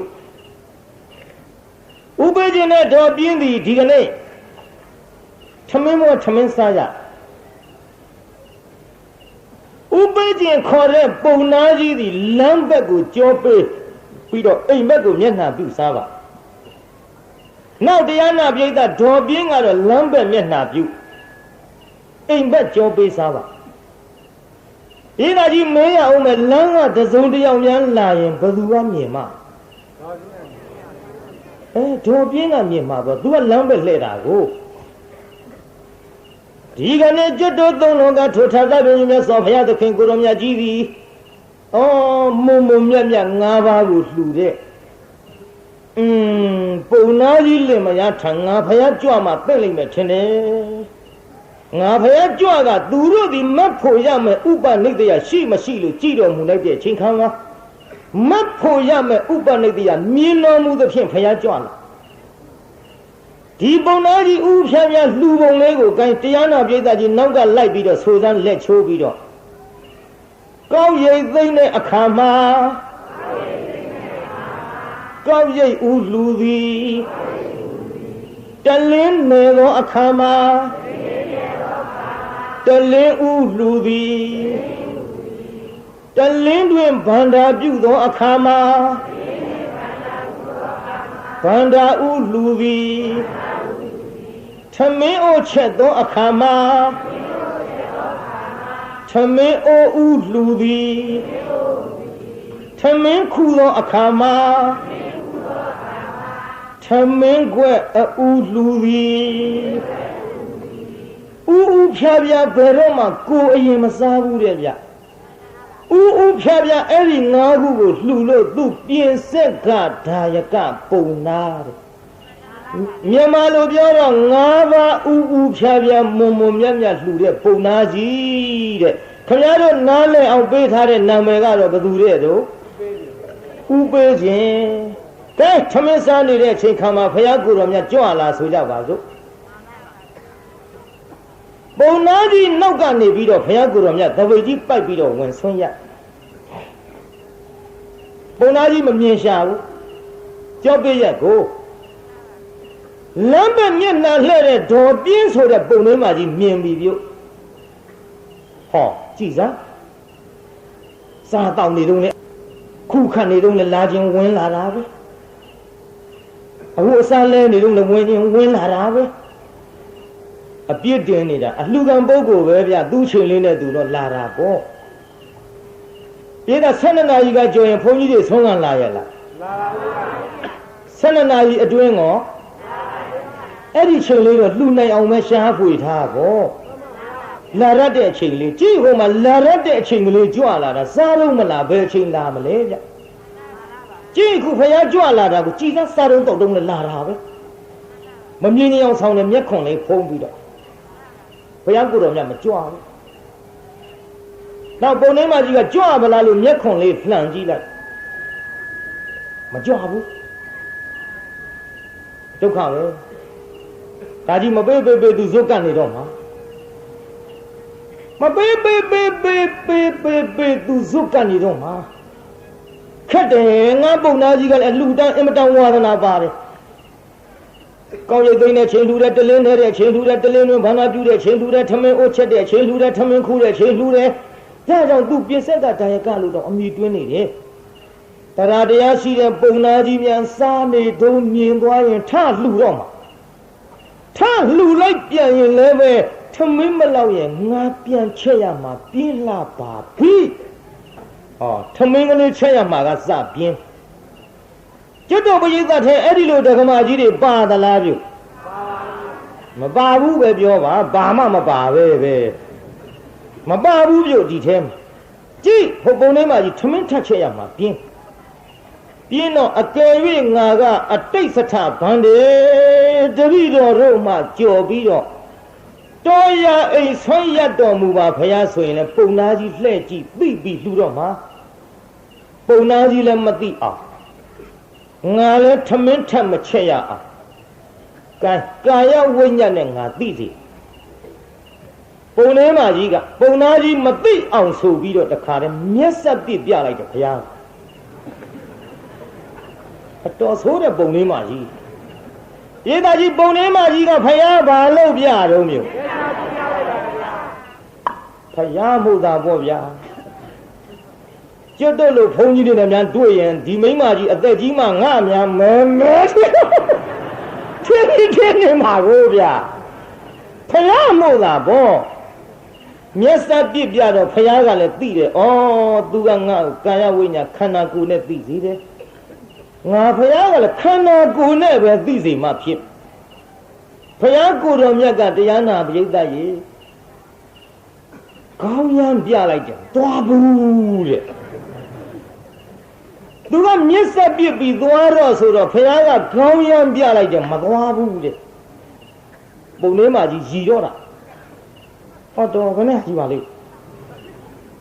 ဥပေးခြင်းနဲ့ဒေါ်ပြင်းသည်ဒီကနေ့ထမင်းမောထမင်းစားရဥပေးခြင်းခေါ်တဲ့ပုံနာကြီးသည်လမ်းဘက်ကိုကြောပေးပြီးတော့အိမ်ဘက်ကိုမျက်နှာပြုစားပါနောက်တရားနာပိဋကဒေါ်ပြင်းကတော့လမ်းဘက်မျက်နှာပြုအိမ်ဘက်ကြောပေးစားပါဒီကကြီးမင်းရအောင်မဲ့လမ်းကတစုံတယောက်များလာရင်ဘယ်သူကမြင်မှာဒေါ်ပြင်းကမြင်မှာပေါ့သူကလမ်းဘက်လှည့်တာကိုဒီကနေ့ကျွတ်တို့သုံးလုံးကထိုထာသပင်မြတ်စွာဘုရားသခင်ကိုရောမြတ်ကြီးသည်မုံမုံမြတ်မြတ်၅ပါးကိုလှူတဲ့ပုံနာကြီးလင်မယားထံငါဘုရားကြွမှာပြင့်လိုက်မယ်ထင်တယ်ငါဘုရားကြွကသူတို့ဒီမတ်ဖို့ရမယ်ဥပနိဒေယရှိမရှိလို့ကြည်တော်မူလိုက်တဲ့အချိန်ခါမှာမတ်ဖို့ရမယ်ဥပနိဒေယမြင်တော်မူသဖြင့်ဘုရားကြွလာဒီပုံနာကြီးဥဖြားဖြားလှူပုံလေးကိုကိုင်းတရားနာပိဋကကြီးနောက်ကလိုက်ပြီးတော့ဆိုစမ်းလက်ချိုးပြီးတော့ကောက်ရိပ်သိမ့်တဲ့အခါမှာကောက်ရိပ်ဥလှူသည်တလင်းနေသောအခါမှာတလင်းဥလှူသည်တလင်းတွင်ဗန္ဒာပြုသောအခါမှာဗန္ဒာဥလှူသည်ထမင်းအိုချက်သောအခါမှာထမင်းအိုဥလှူသည်ထမင်းခူသောအခါမှာထမင်းခွက်အဥလှူသည်ဥဖြားဖြားဘယ်တော့မှကိုအရင်မစားဘူးတဲ့ဗျဥဖြားဖြားအဲ့ဒီ၅ခုကိုလှူလို့သူပြင်ဆက်ကဒါယကပုံနာတဲ့မြန်မာလိုပြောတော့၅ပါးဥဖြားဖြားမုံမုံမြတ်မြတ်လှူတဲ့ပုံနာကြီးတဲ့ခင်ဗျားတို့နားလည်အောင်ပေးထားတဲ့နာမည်ကတော့ဘယ်သူတဲ့တို့ဥပေးခြင်းကဲသမင်းစားနေတဲ့အချိန်ခါမှာဘုရားကိုယ်တော်မြတ်ကြွလာဆိုကြပါစို့ပုံနာကြီးနောက်ကနေပြီးတော့ဘုရားကိုယ်တော်မြတ်သပိတ်ကြီးပိုက်ပြီးတော့ဝင်ဆွန်းရပုံနာကြီးမမြင်ရှာဘူးကြောက်ပြရက်ကိုလမ်းပဲမျက်နှာလှဲ့တဲ့ဒေါ်ပြင်းဆိုတဲ့ပုံလေးမှကြီးမြင်ပြီပြုတ်ဟောကြည်စားစားတောင်းနေတော့လေခုခတ်နေတော့လေလာခြင်းဝင်လာတာပဲအခုအစားလဲနေတော့လေဝင်ခြင်းဝင်လာတာပဲအပြစ်တင်နေတာအလှူခံပုဂ္ဂိုလ်ပဲဗျသူ့ချိန်လေးနဲ့သူတော့လာတာပေါ့ပြေးတာ12နာရီကကြော်ရင်ဘုန်းကြီးတွေဆုံးခံလာရလားလာပါဘူး12နာရီအတွင်းကောအဲ့ဒီချိန်လေးတော့လှူနိုင်အောင်ပဲရှားဖွေထားပေါ့လာရတဲ့အချိန်လေးကြည့်ဟိုမှာလာရတဲ့အချိန်ကလေးကြွလာတာစားလို့မလားဘယ်အချိန်လာမလဲဗျကြည့်ခုဖယားကြွလာတာကိုကြည်စားစားတော့တောက်တုံးနဲ့လာတာပဲမမြင်အောင်ဆောင်တဲ့မျက်ခွန်လေးဖုံးပြီးတော့ဘုရားကိုယ်တော်မြတ်မကြွဘူးနောက်ပုံနှင်းမကြီးကကြွမလားလို့မျက်ခွန်လေးလှန်ကြည့်လိုက်မကြွဘူးဒုက္ခပဲဒါကြီးမပေးသူဇွတ်ကနေတော့မှာမပေးသူဇွတ်ကနေတော့မှာခက်တယ်ငါပုံနာကြီးကလည်းလူတန်းအင်မတန်ဝါဒနာပါတယ်ကောင်းရိပ်သိမ်းတဲ့ချိန်လှူတဲ့တလင်းတဲ့ချိန်လှူတဲ့တလင်းတွင်ဘာနာပြုတဲ့ချိန်လှူတဲ့ထမင်းအိုးချက်တဲ့ချိန်လှူတဲ့ထမင်းခူးတဲ့ချိန်လှူတဲ့ဒါကြောင့်သူပြစ္ဆက်ကဒါယကလို့တော့အမိတွင်းနေတယ်တရားတရားရှိတဲ့ပုံနာကြီးများစားနေတုံးမြင်သွားရင်ထလှူတော့မှာထလှူလိုက်ပြန်ရင်လည်းပဲထမင်းမလောက်ရင်ငါပြန်ချက်ရမှာပြင်းလာပါပြီဟောထမင်းကလေးချက်ရမှာကစပြင်းကျွတ်တော်ပရိသတ်ထဲအဲ့ဒီလိုဒကမာကြီးတွေပါသလားပြုမပါဘူးပဲပြောပါဘာမှမပါပဲမပါဘူးပြုဒီထဲမှာကြည့်ဟိုပုံလေးမှာကြီးထမင်းထက်ချက်ရမှာပြင်းတော့အကယ်၍ငါကအတိတ်စထဗန္ဒေတပိတော်တို့မှကြော်ပြီးတော့တော်ရအိမ်ဆွမ်းရတော်မူပါဘုရားဆိုရင်လည်းပုံနာကြီးလှဲ့ကြည့်ပြီးလှူတော့မှာပုံနာကြီးလည်းမသိအောင်ငါလည်းထမင်းထက်မချက်ရအောင်ကာယဝိညာဉ်နဲ့ငါသိစီပ ပုံထဲမှာကြီးကပုံသားကြီးမသိအောင်ဆိုပြီးတော့တခါတည်းမျက်စက်ပြစ်ပြလိုက်တယ်ဘုရားအတော်ဆိုးတဲ့ပုံထဲမှာကြီးဒေသကြီးပုံထဲမှာကြီးကဘုရားဘာလို့ပြတော့မျိုးဘုရားမို့သာပေါ့ဗျာကျွတ်တော့လို့ဘုန်းကြီးတွေနဲ့များတွေ့ရင်ဒီမိန်းမကြီးအသက်ကြီးမှငါများမဲမဲထင်းနေမှာကိုဗျာဘုရားမို့သာပေါ့မျက်စက်ပြစ်ပြတော့ဘုရားကလည်းသိတယ်ဩသူကငါ့ကိုကာယဝိညာဉ်ခန္ဓာကိုယ်နဲ့သိစေတယ်ငါဘုရားကလည်းခန္ဓာကိုယ်နဲ့ပဲသိစေမှဖြစ်ဘုရားကိုယ်တော်မြတ်ကတရားနာပရိသတ်ရေကောင်းရမ်းပြလိုက်တယ်သွားဘူးတဲ့သူကမျက်စက်ပြစ်ပြီးသွားတော့ဆိုတော့ဘုရားကကောင်းရမ်းပြလိုက်တယ်မသွားဘူးတဲ့ပုံထဲမှာကြီးရည်တော့တာဟောတော်ခနဲ့ကြည်ပါလေ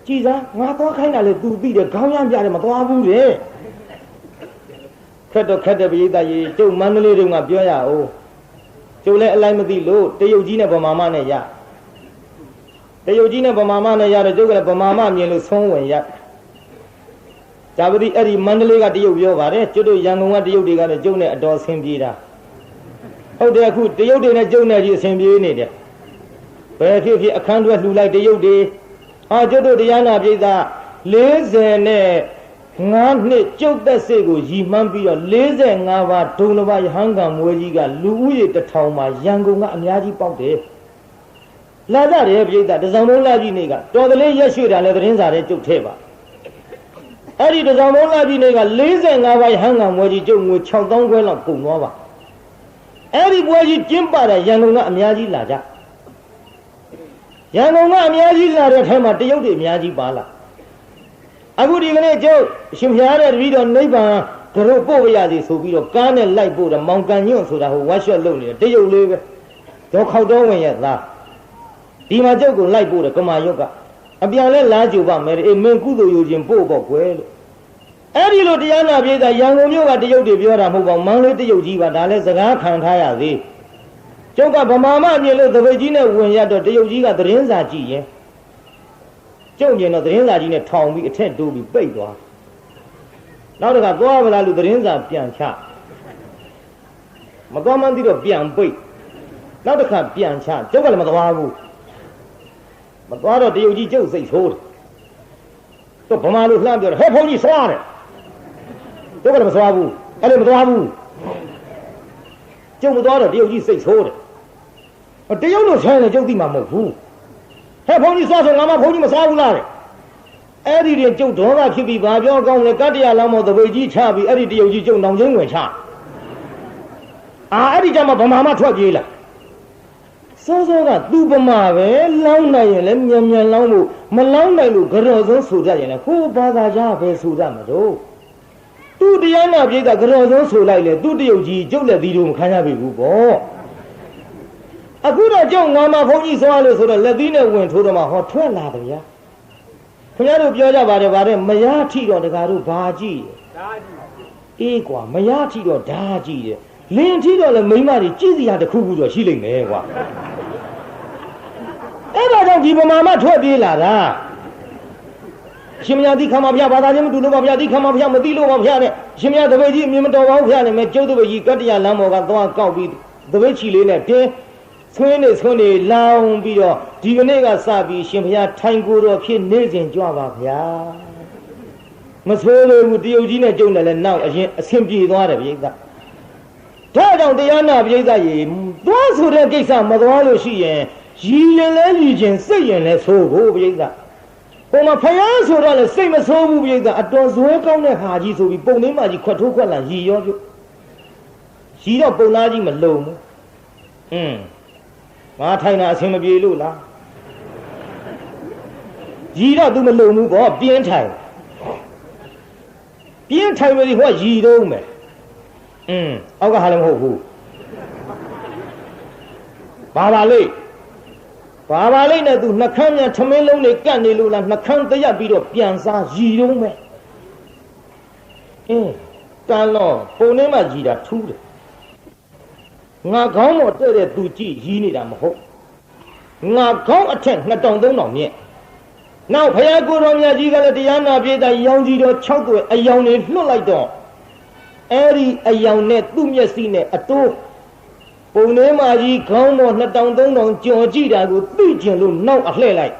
ကြည်စားငါသွားခိုင်းတာလေသူသိတယ်ခေါင်းရမ်းပြတယ်မသွားဘူးတဲ့ခက်တော့ခက်တဲ့ပရိသတ်ကြီးကျုပ်မန္တလေးတုန်းကပြောရအောင်ကျုပ်လည်းအလိုက်မသိလို့တရုတ်ကြီးနဲ့ဗမာမနဲ့ရတရုတ်ကြီးနဲ့ဗမာမနဲ့ရတော့ကျုပ်ကလည်းဗမာမမြင်လို့ဆုံးဝင်ရဒါပတိအဲ့ဒီမန္တလေးကတရုတ်ပြောပါတယ်ကျုပ်တို့ရန်ကုန်ကတရုတ်တွေကလည်းကျုပ်နဲ့အတော်ဆင်ပြေတာဟုတ်တယ်အခုတရုတ်တွေနဲ့ကျုပ်နဲ့ကြီးအဆင်ပြေနေတယ်ဘယ်ဖြစ်ဖြစ်အခန်းတွဲလှူလိုက်တရုတ်တွေဟာကျုပ်တို့တရားနာပြည်သား45နှစ်ကျုပ်သက်စိတ်ကိုရည်မှန်းပြီးတော့45ပါးဒုံလဘယဟန်ကံမွေးကြီးကလူဦးရေ1000မှာရန်ကုန်ကအများကြီးပေါက်တယ်လာကြတယ်ပြည်သားတစောင်းလုံးလာကြီးနေကတော်ကလေးရက်ရွှေ့တာလည်းသတင်းစာထဲကျုပ်ထဲပါအဲ့ဒီတစောင်းလုံးလာကြီးနေက45ပါးယဟန်ကံမွေးကြီးကျုပ်ငွေ6000ခွဲလောက်ကုန်သွားပါအဲ့ဒီပွဲကြီးကျင်းပတဲ့ရန်ကုန်ကအများကြီးလာကြရန်ကုန်ကအများကြီးလာတဲ့ထဲမှာတရုတ်တွေအများကြီးပါလာအခုဒီကနေ့ကျုပ်ရှင်ဖျားတဲ့တပည့်တော်နိဗ္ဗာန်ကြောပို့ရစီဆိုပြီးတော့ကားနဲ့လိုက်ပို့တယ်မောင်ကန်ညွန့်ဆိုတာဟိုဝတ်ရှော့လုပ်နေတယ်တရုတ်လေးပဲဒေါ်ခောက်တော်ဝင်ရဲ့သားဒီမှာကျုပ်ကိုလိုက်ပို့တယ်ကမာရွတ်ကအပြန်လဲလားကြိုပါမယ်အေးမင်းကုသိုလ်ယူခြင်းပို့ပေါ့ကွယ်လို့အဲ့ဒီလိုတရားနာပြေးတာရန်ကုန်မြို့ကတရုတ်တွေပြောတာမဟုတ်ပါဘူးမန္တလေးတရုတ်ကြီးပါဒါလည်းစကားခံထားရသေးကျုပ်ကဗမာမမြင်လို့သပိတ်ကြီးနဲ့ဝင်ရတော့တရုတ်ကြီးကသတင်းစာကြည့်ရင်ကျုပ်မြင်တော့သတင်းစာကြီးနဲ့ထောင်ပြီးအထက်တိုးပြီးပိတ်သွားနောက်တစ်ခါသွားပါလားလို့သတင်းစာပြန်ချမသွားမှန်းသိတော့ပြန်ပိတ်နောက်တစ်ခါပြန်ချကျုပ်ကလည်းမသွားဘူးမသွားတော့တရုတ်ကြီးကျုပ်စိတ်ဆိုးတယ်တော့ဗမာလူလှမ်းပြောတယ်ဟဲ့ဘုန်းကြီးဆွားတယ်ကျုပ်ကလည်းမဆွားဘူးအဲ့လိုမသွားဘူးကျုပ်မသွားတော့တရုတ်ကြီးစိတ်ဆိုးတယ်တရုတ်လို့ဆိုရင်ကျုပ်သိမှာမဟုတ်ဘူးဟဲ့ဘုန်းကြီးဆွားဆိုငါမှဘုန်းကြီးမဆွားဘူးလားတဲ့အဲ့ဒီကျုပ်ဒေါသဖြစ်ပြီးဘာပြောကောင်းလဲကတ္တရာလောင်းမောသပိတ်ကြီးချပြီးအဲ့ဒီတရုတ်ကြီးကျုပ်နောင်ချင်းဝင်ချအဲ့ဒီကြမှာဗမာမှထွက်ပြေးလာစောစောကသူ့ဗမာပဲလောင်းနိုင်ရင်လည်းမြန်မြန်လောင်းလို့မလောင်းနိုင်လို့ကြော်စုံဆိုတတ်ရင်လည်းခိုးဘာသာကြပဲဆိုတတ်မလို့သူ့တရားနာပြေးတာကြော်စုံဆိုလိုက်လေသူ့တရုတ်ကြီးကျုပ်လည်းဒီလိုမခံရပြီဘူးပေါ့အခုတော့ကျုပ်ငါမဘုန်းကြီးဆွားလို့ဆိုတော့လက်သီးနဲ့ဝင်ထိုးတော့မှဟောထွက်လာတယ်ဗျာခင်ဗျားတို့ပြောကြပါတယ်ဗါတဲ့မရထီတော့တကားတို့ဘာကြည့်ဓာကြည့်အေးကွာမရထီတော့ဓာကြည့်တယ်လင်းထီတော့လည်းမိန်းမတွေကြည့်စရာတစ်ခုခုတော့ရှိလိမ့်မယ်ကွာအဲ့ဒါကြောင့်ဒီဗမာမထွက်ပြေးလာတာရှင်မယားတိခမဖျားဘာသာချင်းမတူလို့ပါဗျာတိခမဖျားမသိလို့ပါဗျာနဲ့ရှင်မယားတပည့်ကြီးအမြင်မတော်ပါဘူးဖျားနဲ့မဲကျုပ်တပည့်ကြီးကတ္တရာလမ်းပေါ်ကသွားကောက်ပြီးတပည့်ချီလေးနဲ့တင်းဆွေးနေလောင်ပြီးတော့ဒီကနေ့ကစပြီးရှင်ဘုရားထိုင်ကိုယ်တော်ဖြစ်နေစဉ်ကြွပါဗျာမဆိုးလို့ဘူးတရုတ်ကြီးနဲ့ကျုံတယ်လည်းနောက်အရင်အဆင်ပြေသွားတယ်ပြိဿဒါကြောင့်တရားနာပြိဿရေသွားဆိုတဲ့ကိစ္စမသွားလို့ရှိရင်ရည်ရင်လဲရည်ချင်းစိတ်ရင်လဲဆိုးဖို့ပြိဿဟိုမှာဖယားဆိုတော့လည်းစိတ်မဆိုးဘူးပြိဿအတော်ဇွဲကောင်းတဲ့ဟာကြီးဆိုပြီးပုံလေးမှကြီးခွက်ထိုးခွက်လာရည်ရောပြုရည်တော့ပုံသားကြီးမလုံဘူးငါထိုင်တာအဆင်မပြေလို့လားရည်တော့သူမလုံဘူးပေါ့ပြင်းထိုင်မယ်ဒီဟိုကရည်တော့မယ်အောက်ကဟာလည်းမဟုတ်ဘူးဘာပါလိမ့်နဲ့သူနှခမ်းမြန်ထမင်းလုံးလေးကတ်နေလို့လားနှခမ်းတရက်ပြီးတော့ပြန်စားရည်တော့မယ်တန်တော့ပုံထဲမှာရည်တာထူးတယ်ငါခေါင်းပေါ်တဲ့သူကြည့်ရည်နေတာမဟုတ် ငါခေါင်းအထက်2000-3000မြင့်နောက်ဘုရားကိုယ်တော်မြတ်ကြီးကလည်းတရားနာပြေးတာရောင်ကြီးတော်6သွဲအယောင်တွေလွှတ်လိုက်တော့အဲ့ဒီအယောင်နဲ့သူ့မျက်စိနဲ့အတိုးပုံထဲမှာကြီးခေါင်းပေါ်2000-3000ကြော်ကြည့်တာကိုသိကျင်လို့နောက်အလှည့်လိုက်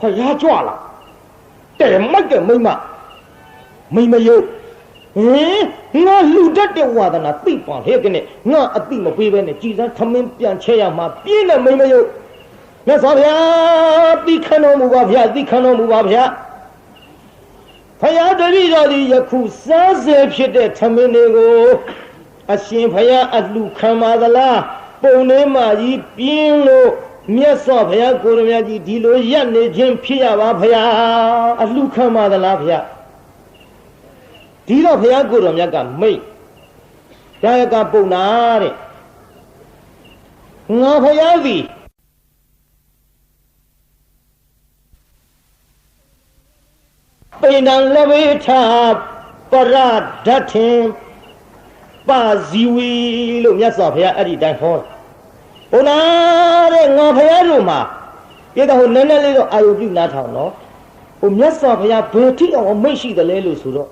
ဖယားကြွလာတဲ့မိုက်တဲ့မိမယုတ်ငါလူတတ်တဲ့ဝါဒနာသိပါဟဲ့ကနေငါအသိမပေးဘဲနဲ့ကြည်စမ်းထမင်းပြန်ချဲရမှာပြင်းတဲ့မိမယုတ်မြတ်စွာဘုရားသိခဏတော်မူပါဗျာသိခဏတော်မူပါဗျာဖယားတပည့်တော်ဒီယခုစားစေဖြစ်တဲ့ထမင်းတွေကိုအရှင်ဖယားအလှခံပါသလားပုံထဲမှာကြီးပြင်းလို့မြတ်စွာဘုရားကိုယ်တော်မြတ်ကြီးဒီလိုရက်နေခြင်းဖြစ်ရပါဖယားအလှခံပါသလားဖယားဒီတော့ဘုရားကိုယ်တော်မြတ်ကမိတ်ဒါရကပုံနာတဲ့ငါဘုရားသည်ပိဏံလဝေထပရဒဋ္ဌင်ပါဇီဝီလို့မြတ်စွာဘုရားအဲ့ဒီတိုင်းဟောဘုရားတဲ့ငါဘုရားတို့မှာပြေတော့နည်းနည်းလေးတော့အာယုပြုနားထောင်နော်ဟိုမြတ်စွာဘုရားဘယ်ထိအောင်မိတ်ရှိတယ်လဲလို့ဆိုတော့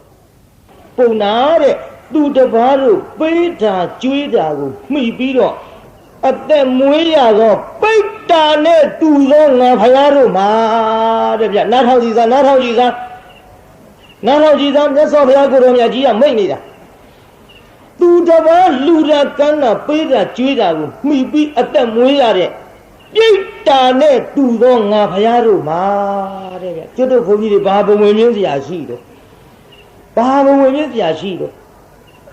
ပုံနာတဲ့သူတပားတို့ပိဋ္ဌာကျွေးတာကိုမှီပြီးတော့အသက်မွေးရသောပိဋ္ဌာနဲ့တူသောငါဘုရားတို့မှာတဲ့ဗျနားထောင်ကြည့်စားမြတ်စွာဘုရားကိုယ်တော်မြတ်ကြီးကမိတ်နေတာသူတပားလူရကန်းတာပိဋ္ဌာကျွေးတာကိုမှီပြီးအသက်မွေးရတဲ့ပိဋ္ဌာနဲ့တူသောငါဘုရားတို့မှာတဲ့ဗျကျွတ်တို့ဘုန်းကြီးတွေဘာဘဝင်မြင်းစရာရှိတော့ဘာဘဝင်မြင်းစရာရှိတော့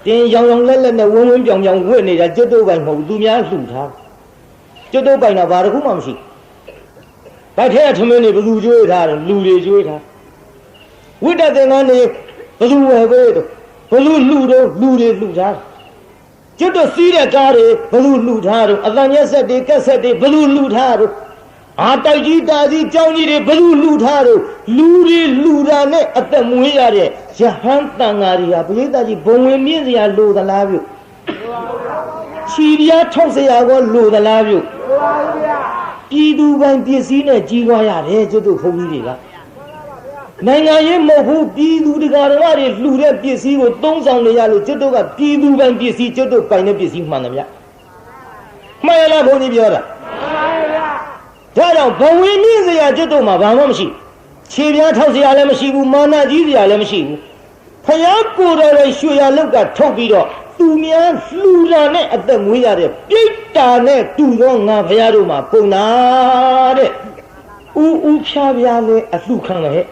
တင်ရောင်လက်နဲ့ဝင်းပြောင်ဝှက်နေတာကျွတ်တို့ပိုင်မဟုတ်သူများလှူထားကျွတ်တို့ပိုင်တော့ဘာတစ်ခုမှမရှိဘက်ထဲထမင်းတွေဘလူကျွေးထားတယ်လူတွေကျွေးထားဝိတ္တသင်္ကန်းတွေဘလူဝယ်ပေးတော့ဘလူလှူတော့လူတွေလှူထားကျွတ်တို့စီးတဲ့ကားတွေဘလူလှူထားတော့အတန်ရက်ဆက်တွေကက်ဆက်တွေဘလူလှူထားတော့တိုက်ကြီးတာကြီးကြောင်းကြီးတွေဘလူလှူထားတော့လူတွေလှူတာနဲ့အသက်မွေးရတဲ့ရဟန်းတန်ဃာတွေဟာပရိသတ်ကြီးဘုံဝင်မြင့်စရာလိုသလားပြုခြီပြားထောက်စရာကောလိုသလားပြုပြည်သူပိုင်ပစ္စည်းနဲ့ကြီးပွားရတယ်ကျွတ်တို့ဘုန်းကြီးတွေကနိုင်ငံရေးမဟုတ်ဘူးပြည်သူတရားတော်တွေလှူတဲ့ပစ္စည်းကိုသုံးဆောင်နေရလို့ကျွတ်တို့ကပြည်သူပိုင်ပစ္စည်းကျွတ်တို့ပိုင်တဲ့ပစ္စည်းမှန်တယ်ဗျမှန်ရလားဘုန်းကြီးပြောတာဒါကြောင့်ဘဝင်မြင့်စရာကျွတ်တို့မှာဘာမှမရှိခြေပြားထောက်စရာလည်းမရှိဘူးမာနကြီးစရာလည်းမရှိဘူးဖယားကိုယ်တော်ရဲ့ရွှေရလောက်ကထုတ်ပြီးတော့သူများလှူတာနဲ့အသက်မွေးရတဲ့ပြိတ္တာနဲ့တူသောငါဖယားတို့မှာပုံနာတဲ့ဥဖြားပြားလဲအလှခံတယ်ဟဲ့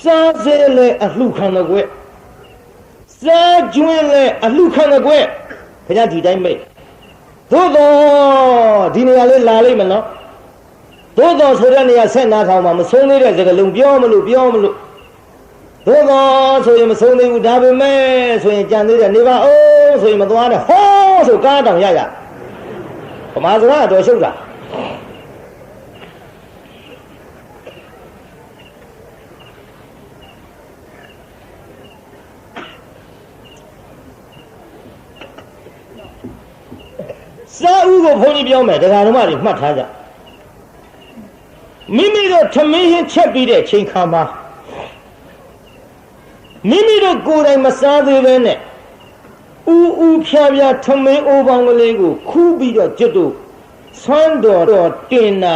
စားစဲလဲအလှခံတယ်ကွစားကျွင်းလဲအလှခံတယ်ကွဖယားဒီတိုင်းမိတ်သို့တော့ဒီနေရာလေးလာလိမ့်မယ်နော်သို့တော်ဆိုတဲ့နေရာဆက်နာထောင်မှာမဆုံးသေးတဲ့စကားလုံးပြောမလို့သို့တော်ဆိုရင်မဆုံးသေးဘူးဒါပေမဲ့ဆိုရင်ကြံသေးတယ်နေပါအောင်ဆိုရင်မသွားနဲ့ဟောဆိုကားတောင်ရဗမာစကားတော့ရှုပ်တာစာဥကိုဘုန်းကြီးပြောမယ်တရားဓမ္မတွေမှတ်ထားကြမိမိတို့ထမင်းဟင်းချက်ပြီးတဲ့ချိန်ခါမှာမိမိတို့ကိုယ်တိုင်မစားသေးပဲနဲ့ဥဖြာဖြာထမင်းအိုးပေါင်းကလေးကိုခူးပြီးတော့ကျွတ်တို့ဆွမ်းတော်တင်တာ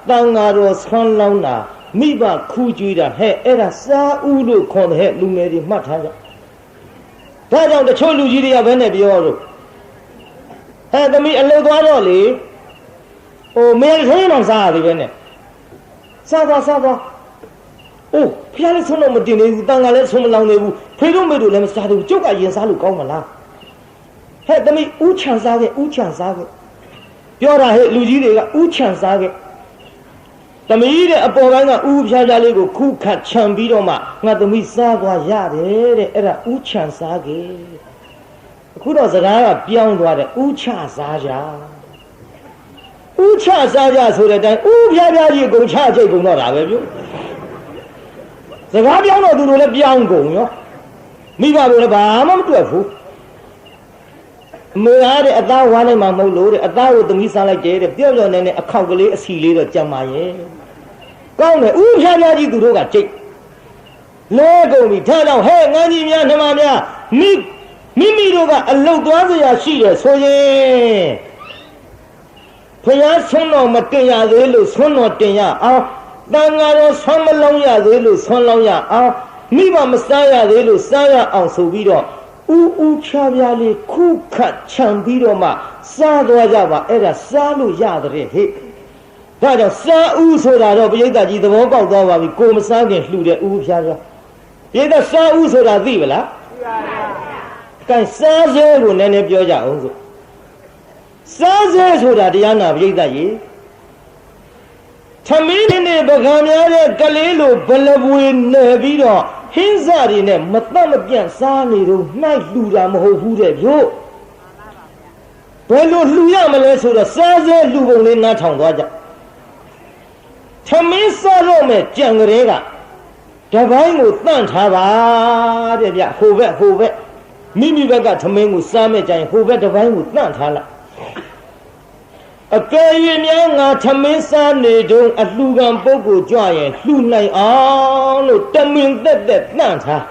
တန်ဃာတော်ဆွမ်းလောင်းတာမိဘခူးကြွေးတာဟဲ့အဲ့ဒါစာဥလို့ခေါ်တယ်ဟဲ့လူငယ်တွေမှတ်ထားကြဒါကြောင့်တချို့လူကြီးတွေကဘယ်နဲ့ပြောလို့ဟဲ့သမီးအလုပ်သွားတော့လေမင်းခင်းအောင်စားရသေးပဲနဲ့စားပါအိုးဖျားလည်းဆုံးတော့မတင်သေးဘူးတန်ဃာလည်းဆုံးမလောင်သေးဘူးဖေတို့မေတို့လည်းမစားသေးဘူးကျုပ်ကရင်စားလို့ကောင်းမလားဟဲ့သမီးဥချံစားခဲ့ပြောတာဟဲ့လူကြီးတွေကဥချံစားခဲ့သမီးတဲ့အပေါ်ပိုင်းကဥဖြားဖြားလေးကိုခုခတ်ခြံပြီးတော့မှငါသမီးစားသွားရတယ်တဲ့အဲ့ဒါဥချံစားခဲ့အခုတော့စကားကပြောင်းသွားတယ်ဥချစားကြဆိုတဲ့အတိုင်းဥဖြားဖြားကြီးကုန်ချချိတ်ကုန်တော့တာပဲပြုစကားပြောင်းတော့သူတို့လည်းပြောင်းကုန်ရောမိဘတို့လည်းဘာမှမတွေ့ဘူး မေရတဲ့အသားဝါလိုက်မှမဟုတ်လို့တဲ့အသားကိုသမီးစားလိုက်တဲ့ပြော့ပြော့နေအခောက်ကလေးအစီလေးတော့ကြံပါရဲ့ကောင်းတယ်ဥဖြားဖြားကြီးသူတို့ကကြိတ်လဲကုန်ပြီထားတော့ဟဲ့ငန်းကြီးများနှမများမိတို့ကအလုတ်သွားစရာရှိတယ်ဆိုရင်ဖယားဆွမ်းတော်မတင်ရသေးလို့ဆွမ်းတော်တင်ရအောင်တန်ဃာတော်ဆွမ်းမလုံးရသေးလို့ဆွမ်းလုံးရအောင်မိဘမစားရသေးလို့စားရအောင်ဆိုပြီးတော့ဥဖြားဖြားလေးခုခတ်ခြံပြီးတော့မှစားသွားကြပါအဲ့ဒါစားလို့ရတယ်ဟဲ့ဒါကြောင့်စားဥဆိုတာတော့ပရိသတ်ကြီးသဘောပေါက်သွားပါပြီကိုမစားခင်လှူတဲ့ဥဖြားဖြားပရိသတ်စားဥဆိုတာသိပလားသိပါပါကဲစားစဲကိုနည်းနည်းပြောကြအောင်ဆိုစားစဲဆိုတာတရားနာပရိသတ်ကြီးသမီးနဲ့ပကံများတဲ့ကလေးလိုဘလပွေနေပြီးတော့ဟင်းစားတွေနဲ့မတတ်မပြတ်စားနေတော့နှိုက်လှူတာမဟုတ်ဘူးတဲ့ဗျို့ဘယ်လိုလှူရမလဲဆိုတော့စားစဲလှူပုံလေးနားထောင်သွားကြသမီးစားတော့မဲ့ကြံကလေးကတပိုင်းကိုတန့်ထားပါတဲ့ဗျဟိုဘက်မိဘက်ကသမင်းကိုစားမဲ့ကြရင်ဟိုဘက်တပိုင်းကိုတန့်ထားလိုက်အကယ်၍များငါသမင်းစားနေတုန်းအလှကံပုဂ္ဂိုလ်ကြွရင်လှူနိုင်အောင်လို့တမင်သက်တန့်ထား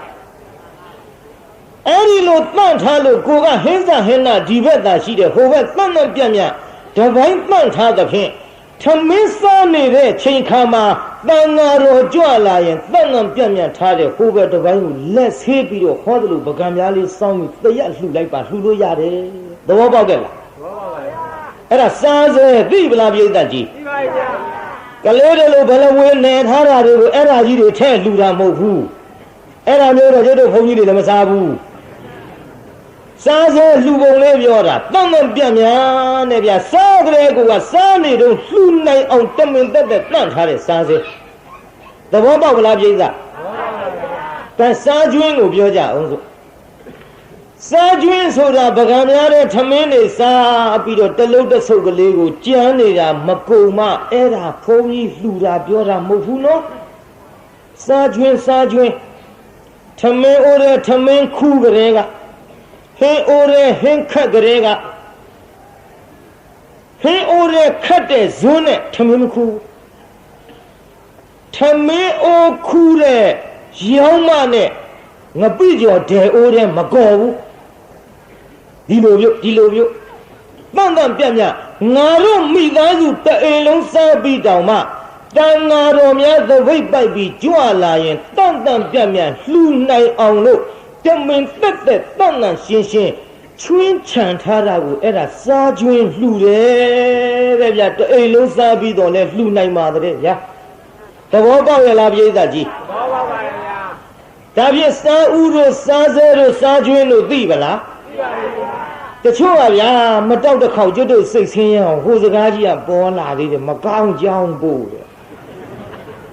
အဲ့ဒီလိုတန့်ထားလို့ကိုကဟင်းစားဟင်းနာဒီဘက်သာရှိတယ်ဟိုဘက်တန့်ပြတ်တပိုင်းတန့်ထားသဖြင့်သမင်းစားနေတဲ့ချိန်ခါမှာတန်ဃာတော်ကြွလာရင်တန့်ပြတ်ထားတဲ့ဟိုဘက်တပိုင်းကိုလက်ဆေးပြီးတော့ဟောတယ်လို့ပကံများလေးစောင်းပြီးတရက်လှူလိုက်ပါလှူလို့ရတယ်သဘောပေါက်ကြလားအဲ့ဒါစားစဲသိပလားပြိဿကြီးသိပါရဲ့ကလေးတွေလိုဘယ်လိုဝင်နေထားတာတွေကိုအဲ့ဒါကြီးတွေထဲလှူတာမဟုတ်ဘူးအဲ့ဒါမျိုးတော့တို့ဘုန်းကြီးတွေလည်းမစားဘူးစားစဲလှူပုံလေးပြောတာတန့်ပြတ်များနဲ့ဗျစားကလေးကစားနေတော့လှူနိုင်အောင်တမင်သက်တန့်ထားတဲ့စားစဲသဘောပေါက်ပလားပြိဿသဘောပေါက်ပါဗျာကစားကျွင်းကိုပြောကြအောင်ဆိုစားကျွင်းဆိုတာပကံများတဲ့သမင်းတွေစားပြီးတော့တလုံးတဆုပ်ကလေးကိုကြမ်းနေတာမကုံမအဲ့ဒါဖုံးကြီးလှူတာပြောတာမဟုတ်ဘူးနော်စားကျွင်းသမင်းအိုးတဲ့သမင်းခူးကလေးကဟင်းအိုးတဲ့ဟင်းခက်ကလေးကဟင်းအိုးတဲ့ခတ်တဲ့ဇွန်းနဲ့သမင်းခူးသမင်းအိုးခူးတဲ့ရောင်းမနဲ့ငပိကျော်ဒဲအိုးတဲ့မကော်ဘူးဒီလိုပြုတ်တန့်ပြတ်ငါတို့မိသားစုတအိမ်လုံးစားပြီးတောင်မှတန်ဃာတော်များသပိတ်ပိုက်ပြီးကြွလာရင်တန့်ပြတ်လှူနိုင်အောင်လို့တမင်သက်တန့်ရှင်းချွင်းချန်ထားတာကိုအဲ့ဒါစားကျွင်းလှူတယ်တဲ့ဗျတအိမ်လုံးစားပြီးတော့လည်းလှူနိုင်ပါတဲ့ဗျာသဘောပေါက်ရလားပြိဿကြီးသဘောပေါက်ပါရဲ့ဗျာဒါဖြင့်စားဥတို့စားစဲတို့စားကျွင်းတို့သိပါလားသိပါပါဗျာတချို့ကဗျာမတောက်တစ်ခေါက်ကျွတ်တို့စိတ်ဆင်းရအောင်ဟိုစကားကြီးကပေါ်လာသေးတယ်မကောင်းကြောင်းပို့တယ်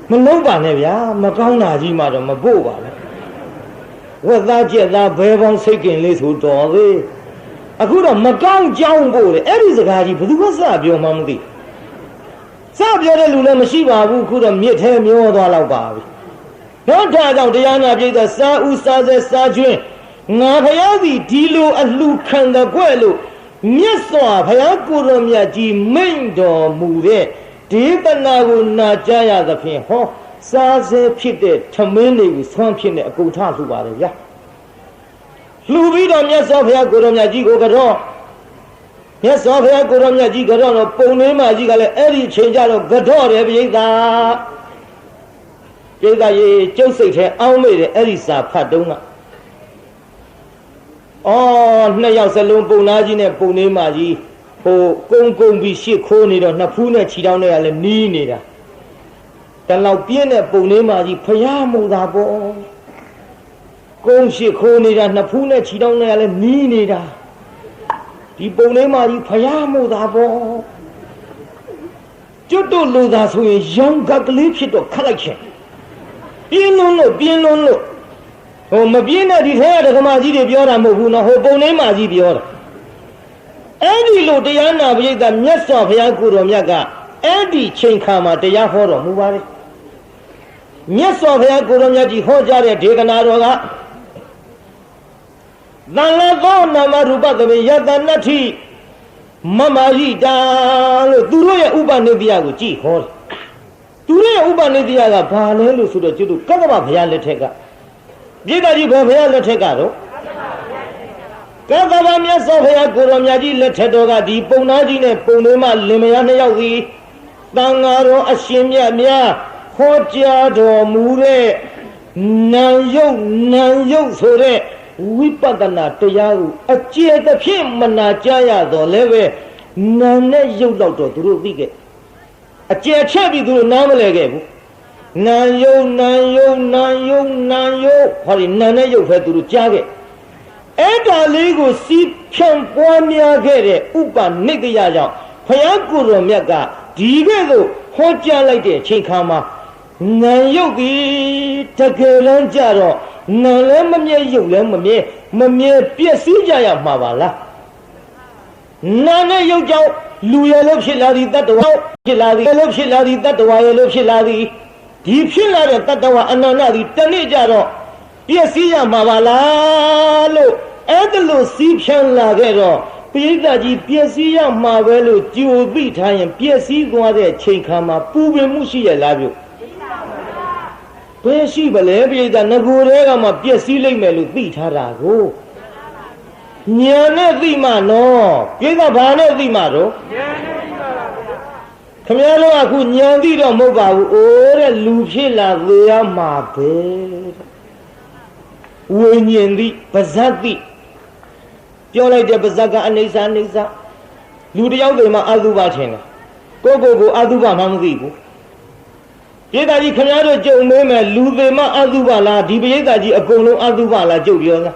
မလုံးပါနဲ့ဗျာမကောင်းတာကြီးမှတော့မပို့ပါနဲ့ဝက်သားကြက်သားဘဲပေါင်းစိတ်ကင်လေးဆိုတော်သေးအခုတော့မကောင်းကြောင်းပို့တယ်အဲ့ဒီစကားကြီးဘယ်သူမှစပြောမှမသိစပြောတဲ့လူလည်းမရှိပါဘူးအခုတော့မြစ်ထဲမျောသွားတော့ပါပြီတော့ဒါကြောင့်တရားနာပြိဿစားဥစားစဲစားကျွင်းငါဖယားစီဒီလိုအလှခံတဲ့ကွဲ့လို့မြတ်စွာဘုရားကိုယ်တော်မြတ်ကြီးမိန့်တော်မူတဲ့ဒေသနာကိုနာကြားရသဖြင့်ဟောစားစဲဖြစ်တဲ့သမင်းတွေကိုဆွမ်းဖြစ်တဲ့အကုန်ထလှူပါတယ်ဗျာလှူပြီးတော့မြတ်စွာဘုရားကိုယ်တော်မြတ်ကြီးကိုကတော့မြတ်စွာဘုရားကိုယ်တော်မြတ်ကြီးကတော့ပုံလေးမကြီးကလည်းအဲ့ဒီချိန်ကြတော့ကတော့တယ်ပြိဿရေကျုပ်စိတ်ထဲအောင်းမိတယ်အဲ့ဒီစာဖတ်တုံးကနှစ်ယောက်စလုံးပုံသားကြီးနဲ့ပုံလေးမကြီးဟိုကုန်းပြီးရှစ်ခိုးနေတော့နှစ်ဖူးနဲ့ခြေထောက်နဲ့ကလည်းနီးနေတာတလောက်ပြင်းတဲ့ပုံလေးမကြီးဖယားမူတာပေါ့ကုန်းရှစ်ခိုးနေတာနှစ်ဖူးနဲ့ခြေထောက်နဲ့ကလည်းနီးနေတာဒီပုံလေးမကြီးဖယားမူတာပေါ့ကျွတ်တို့လူသားဆိုရင်ရောင်ကကလေးဖြစ်တော့ခတ်လိုက်ချင်ပြင်းလွန်းလို့ဟိုမပြင်းတဲ့ဒီထဲကဓမ္မကြီးတွေပြောတာမဟုတ်ဘူးနော်ဟိုပုံလေးမကြီးပြောတာအဲ့ဒီလိုတရားနာပရိသတ်မြတ်စွာဘုရားကိုယ်တော်မြတ်ကအဲ့ဒီချိန်ခါမှာတရားဟောတော်မူပါတယ်မြတ်စွာဘုရားကိုယ်တော်မြတ်ကြီးဟောကြားတဲ့ဒေသနာတော်က သံလသောနာမရူပသဘေယတနတ္ထိမမဟိတာလို့သူတို့ရဲ့ဥပနိဒေယကိုကြည်ဟောတယ်သူတို့ရဲ့ဥပနိဒေယကဘာလဲလို့ဆိုတော့ကျွတ်ကကဗ္ဗဘုရားလက်ထက်ကပြိတ္တာကြီးဘယ်ဘုရားလက်ထက်ကတော့ကဗ္ဗဗမြတ်စွာဘုရားကိုရောမြတ်ကြီးလက်ထက်တော်ကဒီပုံနာကြီးနဲ့ပုံလေးမှလင်မယားနှစ်ယောက်သည်တန်ဃာတော်အရှင်မြတ်များဟောကြားတော်မူတဲ့နာယုတ်ဆိုတဲ့ဝိပဿနာတရားကိုအကျေတစ်ဖြင့်မနာကြရတော့လည်းပဲနာနဲ့ရုပ်တော့သူတို့သိခဲ့အကျေချက်ပြီးသူတို့နားမလဲခဲ့ဘူးနာယုတ်ဟောဒီနာနဲ့ရုပ်ပဲသူတို့ကြားခဲ့အဲ့ဒါလေးကိုစီးဖြန့်ပွားများခဲ့တဲ့ဥပနိဒေယကြောင့်ဘုရားကိုယ်တော်မြတ်ကဒီကဲ့သို့ဟောကြားလိုက်တဲ့အချိန်ခါမှာနာယုတ်ဒီတကယ်လမ်းကြတော့နာလည်းမမြဲရုပ်လည်းမမြဲပြည့်စည်ကြရမှာပါလားနာနဲ့ရုပ်ကြောင့်လူရလို့ဖြစ်လာသည်တတ္တဝါဖြစ်လာသည်လို့ဖြစ်လာသည်တတ္တဝါရလို့ဖြစ်လာသည်ဒီဖြစ်လာတဲ့တတ္တဝါအနန္တသည်တနေ့ကြတော့ပြည့်စည်ရမှာပါလားလို့အဲ့ဒါလို့စီးဖြန်းလာခဲ့တော့ပိဋကကြီးပြည့်စည်ရမှာပဲလို့ကြိုသိထားရင်ပြည့်စည်သွားတဲ့ချိန်ခါမှာပူပင်မှုရှိရလားပြုဘယ်ရှိပါလဲပိဋကငကိုယ်တွေကမှပြည့်စည်လိမ့်မယ်လို့သိထားတာကိုညာနဲ့သိမှနော်ပိဋကဘာနဲ့သိမှတော့ခမည်းတော်ကခုညာသိတော့မဟုတ်ပါဘူးအိုးတဲ့လူဖြစ်လာသေးရမှာပဲဝိညာဉ်သိပါဇတ်သိပြောလိုက်တဲ့ပါဇတ်ကအနိစ္စလူတယောက်တွေမှာအတုပထင်တယ်ကိုအတုပမှမသိဘူးပိဋကကြီးခင်ဗျားတို့ကြုံမေးမယ်လူတွေမှာအတုပလားဒီပိဋကကြီးအကုန်လုံးအတုပလားကြုံပြောလား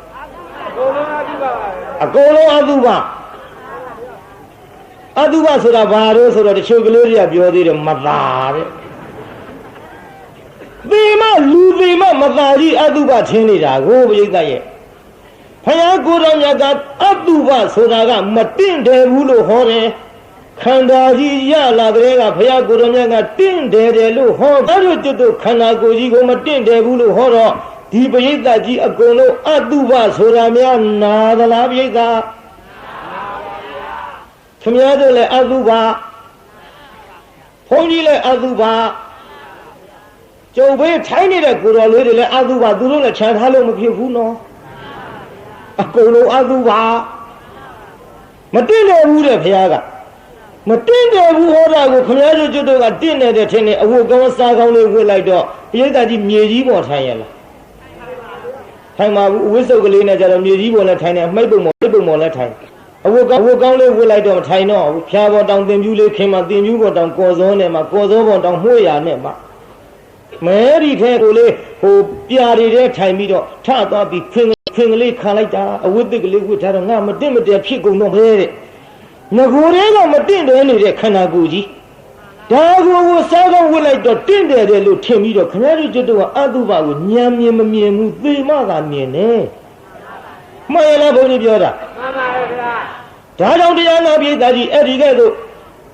အကုန်လုံးအတုပဆိုတာဘာလို့ဆိုတော့တချို့ကလေးတွေကပြောသေးတယ်မသာတဲ့သေမလူသေမမသာကြီးအတုပထင်နေတာကိုပိဋကရဲ့ဘုရားကိုယ်တော်မြတ်ကအတုပဆိုတာကမတင့်တယ်ဘူးလို့ဟောတယ်ခန္ဓာကြီးရလာတဲ့ကဘုရားကိုယ်တော်မြတ်ကတင့်တယ်လို့ဟောအဲ့တို့ကျွတ်တို့ခန္ဓာကိုယ်ကြီးကိုမတင့်တယ်ဘူးလို့ဟောတော့ဒီပရိသတ်ကြီးအကုန်လုံးအတုပဆိုတာများနာသလားပရိသတ်ခင်ဗျားတို့လည်းအတုပဘုန်းကြီးလည်းအတုပကျုပ်ဘေးထိုင်းနေတဲ့ကိုယ်တော်လေးတွေလည်းအတုပသူတို့လည်းခြံထားလို့မဖြစ်ဘူးနော်အကုန်လုံးအတုပမတင့်တယ်ဘူးတဲ့ဘုရားကမတင့်တယ်ဘူးဟောတာကိုခင်ဗျားတို့ကျွတ်တို့ကတင့်နေတဲ့ထင်နေအဝတ်ကောင်းစားကောင်းလေးဝတ်လိုက်တော့ပရိသတ်ကြီးမြေကြီးပေါ်ထိုင်ရလားထိုင်ပါဘူးဝိစုပ်ကလေးနဲ့ကြတော့မြေကြီးပေါ်လည်းထိုင်တယ်အမိတ်ပုံပေါ်လည်းထိုင်အဝတ်ကောင်းလေးဝတ်လိုက်တော့မထိုင်တော့ဘူးဖျားပေါ်တောင်တင်ပြူးလေးခင်မှာတင်ပြူးပေါ်တောင်ကော်စောနဲ့မှာကော်စောပေါ်တောင်မှု့ရနဲ့မှာမဲဒီထဲကိုလေဟိုပြာတွေထဲထိုင်ပြီးတော့ထသွားပြီးခွင်ကလေးခံလိုက်တာအဝတ်သစ်ကလေးဝတ်ထားတော့ငါမတင့်မတဲဖြစ်ကုန်တော့ပဲတဲ့ငကိုယ်တွေကမတင့်တယ်နေတဲ့ခန္ဓာကိုယ်ကြီးဒါကိုစားကောင်းဝတ်လိုက်တော့တင့်တယ်တယ်လို့ထင်ပြီးတော့ခင်ဗျားတို့ကျွတ်တော့အတုပကိုဉာဏ်မြင်မမြင်ဘူးသေမသာမြင်တယ်မှန်ရလားဘုန်းကြီးပြောတာမှန်ပါဗျာဒါကြောင့်တရားနာပိဋကကြီးအဲ့ဒီကဲ့သို့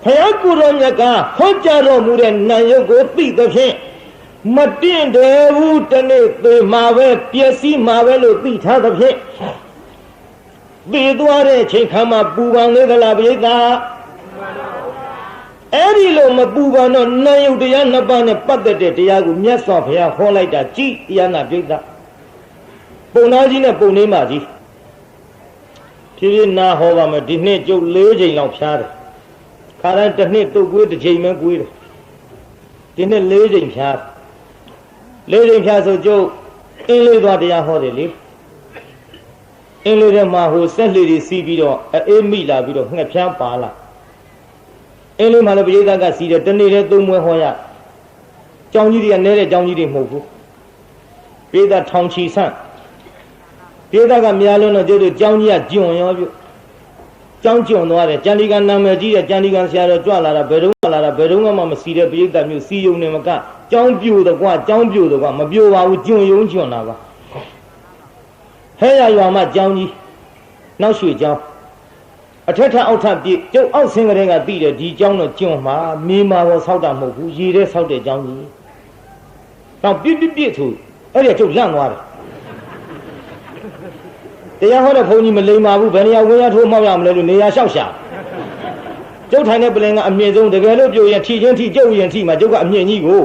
ဘုရားကိုယ်တော်မြတ်ကဟောကြားတော်မူတဲ့နာယုတ်ကိုသိသဖြင့်မတင့်တယ်ဘူးတနေ့သေမှာပဲပျက်စီးမှာပဲလို့သိထားသဖြင့်သိသွားတဲ့ချိန်ခါမှာပူပန်လေသလားပိဋကအဲ့ဒီလိုမပူပန်တော့နာယုတ်တရားနှစ်ပါးနဲ့ပတ်သက်တဲ့တရားကိုမြတ်စွာဘုရားဟောလိုက်တာကြည်တရားနာပိဋကပုံသားကြီးနဲ့ပုံလေးမကြီးဖြည်းဖြည်းနာဟောပါမယ်ဒီနှစ်ကျုပ်၄ချိန်လောက်ဖြားတယ်ခါတိုင်းတစ်နှစ်တုတ်ကွေးတစ်ချိန်ပဲကွေးတယ်ဒီနှစ်၄ချိန်ဖြား၄ချိန်ဖြားဆိုကျုပ်အင်းလေးသွားတရားဟောတယ်လေအင်းလေးထဲမှာဟိုဆက်လေတွေစီးပြီးတော့အေးမိလာပြီးတော့ငှက်ဖြားပါလာအင်းလေးမှာလည်းပရိသတ်ကစီးတယ်တနေ့တည်းသုံးမွဲဟောရကျောင်းကြီးတွေကနဲတဲ့ကျောင်းကြီးတွေမဟုတ်ဘူးပရိသတ်ထောင်ချီဆန့်ပိဋကကများလုံးတော့ကျုပ်တို့ကျောင်းကြီးကကျွံရောပြုကျောင်းကျွံသွားတယ်ကျန်ဒီကနာမည်ကြီးတဲ့ကျန်ဒီကဆရာတော်ကြွလာတာဘယ်တော့မှမစီတဲ့ပိဋကမျိုးစီယုံနေမကကျောင်းပြိုတော့ကွာကျောင်းပြိုတော့ကွာမပြိုပါဘူးကျွံယုံကျွံတာပါဟဲ့ရရွာမှာကျောင်းကြီးနောက်ရွှေကျောင်းအထက်ထအောက်ထပြည့်ကျုပ်အောက်ဆင်းကလေးကသိတယ်ဒီကျောင်းတော့ကျွံမှာမြေမာပေါ်ဆောက်တာမဟုတ်ဘူးရေထဲဆောက်တဲ့ကျောင်းကြီးတော့ပြည့်ဆိုအဲ့ဒီကျုပ်လန့်သွားတယ် တရားဟောတဲ့ဘုန်းကြီးမလိမ္မာဘူးဘယ်နေရာဝင်ရထိုးမှောက်ရမလဲလို့နေရာလျှောက်ရှာကျုပ်ထိုင်တဲ့ပလင်ကအမြင့်ဆုံးတကယ်လို့ပြိုရင်ထီချင်းထီကျုပ်ရင်ထီမှာကျုပ်ကအမြင့်ကြီးကို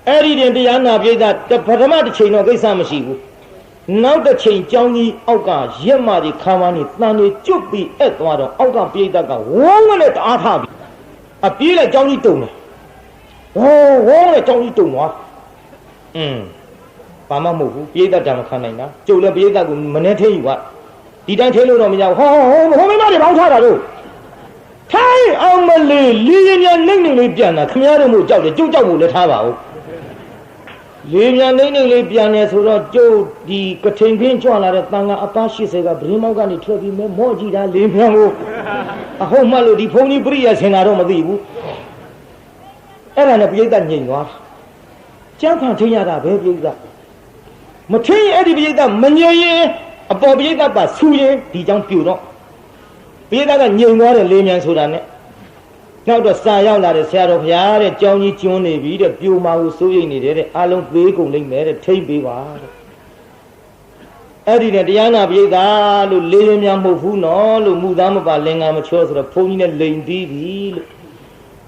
အဲ့ဒီတင်တရားနာပိဋကပထမတစ်ချိန်တော့ကိစ္စမရှိဘူးနောက်တစ်ချိန်ကြောင်းကြီးအောက်ကရက်မကြီးခါမန်းကြီးတန်နေကျွတ်ပြီးအဲ့သွားတော့အောက်ကပိဋကကဝုန်းကလေးတအားထားပြီးအပြေးလိုက်ကြောင်းကြီးတုံတယ်ဝုန်းနဲ့ကြောင်းကြီးတုံသွားဘာမှမဟုတ်ဘူးပိဋကတံမခံနိုင်တာကျုပ်လည်းပိဋကကိုမနေထင်းယူပါဒီတိုင်းထင်းလို့တော့မရဘူးဟောမင်းမတွေပေါင်းထားတာတို့ထိုင်အောင်မလေးလီရင်ညာနှိမ့်နှိမ့်လေးပြန်တာခမရတို့မို့ကြောက်တယ်ကျုပ်ကြောက်ဖို့လည်းထားပါဦးလေးမြန်နှိမ့်နှိမ့်လေးပြန်နေဆိုတော့ကျုပ်ဒီကထိန်ခင်းကြွလာတဲ့တန်ခါအသား80ကဗရင်းမောက်ကနေထွက်ပြီးမော့ကြည့်တာလင်းပြန်ကိုအဟုတ်မှလို့ဒီဖုန်းကြီးပြိယဆင်တာတော့မသိဘူးအဲ့ဒါနဲ့ပိဋကညင်သွားကျန်းဖန်ထင်းရတာပဲပိဋကမထင်းအဲ့ဒီပိဋကမညင်ရင်အပေါ်ပိဋကပါဆူရင်ဒီကြောင့်ပြူတော့ပိဋကညင်သွားတယ်လေးမြန်ဆိုတာနဲ့နောက်တော့စာရောက်လာတဲ့ဆရာတော်ဘုရားတဲ့ကြောင်းကြီးကျွန်းနေပြီတဲ့ပြိုမာကိုစိုးရိမ်နေတယ်တဲ့အလုံးသေးကုန်လိမ့်မယ်တဲ့ထိမ့်ပေးပါတဲ့အဲ့ဒီနဲ့တရားနာပိဋကလို့လေးရင်းများမဟုတ်ဘူးနော်လို့မူသားမပါလင်္ကာမချောဆိုတော့ဘုန်းကြီးနဲ့လိန်ပြီးပြီလို့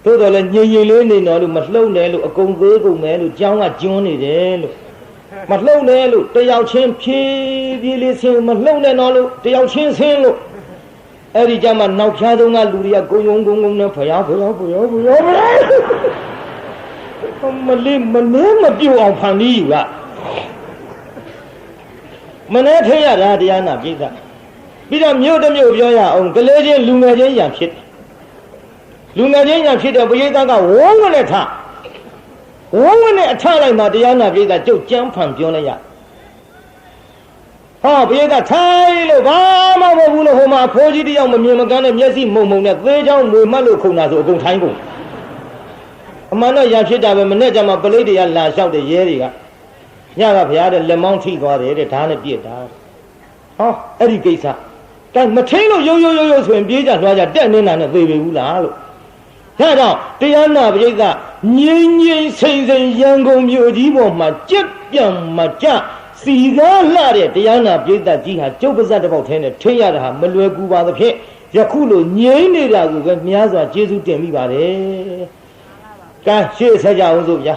သို့တော်လည်းညင်ညင်လေးနေတော့လို့မလှုပ်နဲ့လို့အကုန်သေးကုန်မယ်လို့ကြောင်းကကျွန်းနေတယ်လို့မလှုပ်နဲ့လို့တယောက်ချင်းဖြည်းဖြည်းလေးဆင်းမလှုပ်နဲ့တော့လို့တယောက်ချင်းဆင်းလို့အဲ့ဒီကြမှာနောက်ဖြားဆုံးကလူတွေကဂုံယုံနဲ့ဖျားမလေးမနေမပြုတ်အောင်ဖန်ပြီးယူကမနေထရတာတရားနာပိဋကပြီးတော့မြို့တစ်မြို့ပြောရအောင်ကလေးချင်းလူငယ်ချင်းရံဖြစ်လူငယ်ချင်းရံဖြစ်တဲ့ပိဋကကဝုန်းနဲ့ထဝုန်းနဲ့အထလိုက်မှတရားနာပိဋကကျုပ်ကြမ်းဖန်ပြောလိုက်ရဟောပိဋကထိုင်လို့ဘာမှမဟုတ်ဘူးလို့ဟိုမှာဖိုးကြီးတယောက်မမြင်မကန်းနဲ့မျက်စိမုံနဲ့သေးချောင်းမွေမှတ်လို့ခုန်တာဆိုအကုန်ထိုင်ကုန်အမှန်တော့ရဖြစ်တာပဲမနဲ့ကြမှာပလိတ်တွေကလာလျှောက်တဲ့ရဲတွေကညကဘုရားတဲ့လက်မောင်းထိသွားတယ်တဲ့ဓာတ်နဲ့ပြစ်တာဟောအဲ့ဒီကိစ္စတိုင်မထင်းလို့ရိုးဆိုရင်ပြေးကြလွှားကြတက်နေတာနဲ့သေပေဘူးလားလို့ဒါကြောင့်တရားနာပိဋကငြိမ်ငြိမ်စိမ့်စိမ့်ရန်ကုန်မြို့ကြီးပေါ်မှာကြက်ပြန်မကြစီကားလှတဲ့တရားနာပိဋကကြီးဟာကျုပ်ပါဇက်တစ်ပေါက်ထဲနဲ့ထိရတာဟာမလွယ်ကူပါသဖြင့်ယခုလိုငြိမ်နေတာကိုပဲများစွာကျေးဇူးတင်မိပါတယ်ကဲရှေ့ဆက်ကြအောင်စို့ဗျာ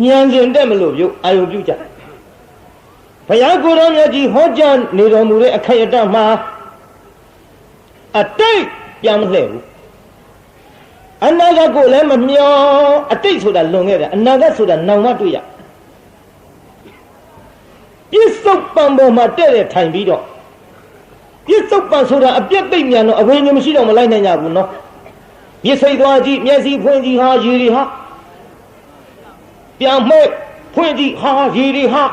ဉာဏ်ရှင်တက်မလို့ပြုအာယုပြုကြဘုရားကိုယ်တော်မြတ်ကြီးဟောကြားနေတော်မူတဲ့အခိုက်အတန့်မှာအတိတ်ပြောင်းမလှည့်ဘူးအနာဂတ်ကိုလည်းမမျောအတိတ်ဆိုတာလွန်ခဲ့တယ်အနာဂတ်ဆိုတာနောင်မှတွေ့ရပြစ္ဆုတ်ပံပေါ်မှာတဲ့တဲ့ထိုင်ပြီးတော့ပြစ္ဆုတ်ပံဆိုတာအပြက်သိမ့်မြန်တော့အဘိညာဉ်မရှိတော့မလိုက်နိုင်ကြဘူးနော်မျက်စိသွားကြည့်မျက်စိဖွင့်ကြည့်ဟာရေတွေဟာပြန်မဲ့ဖွင့်ကြည့်ဟာရေတွေဟာ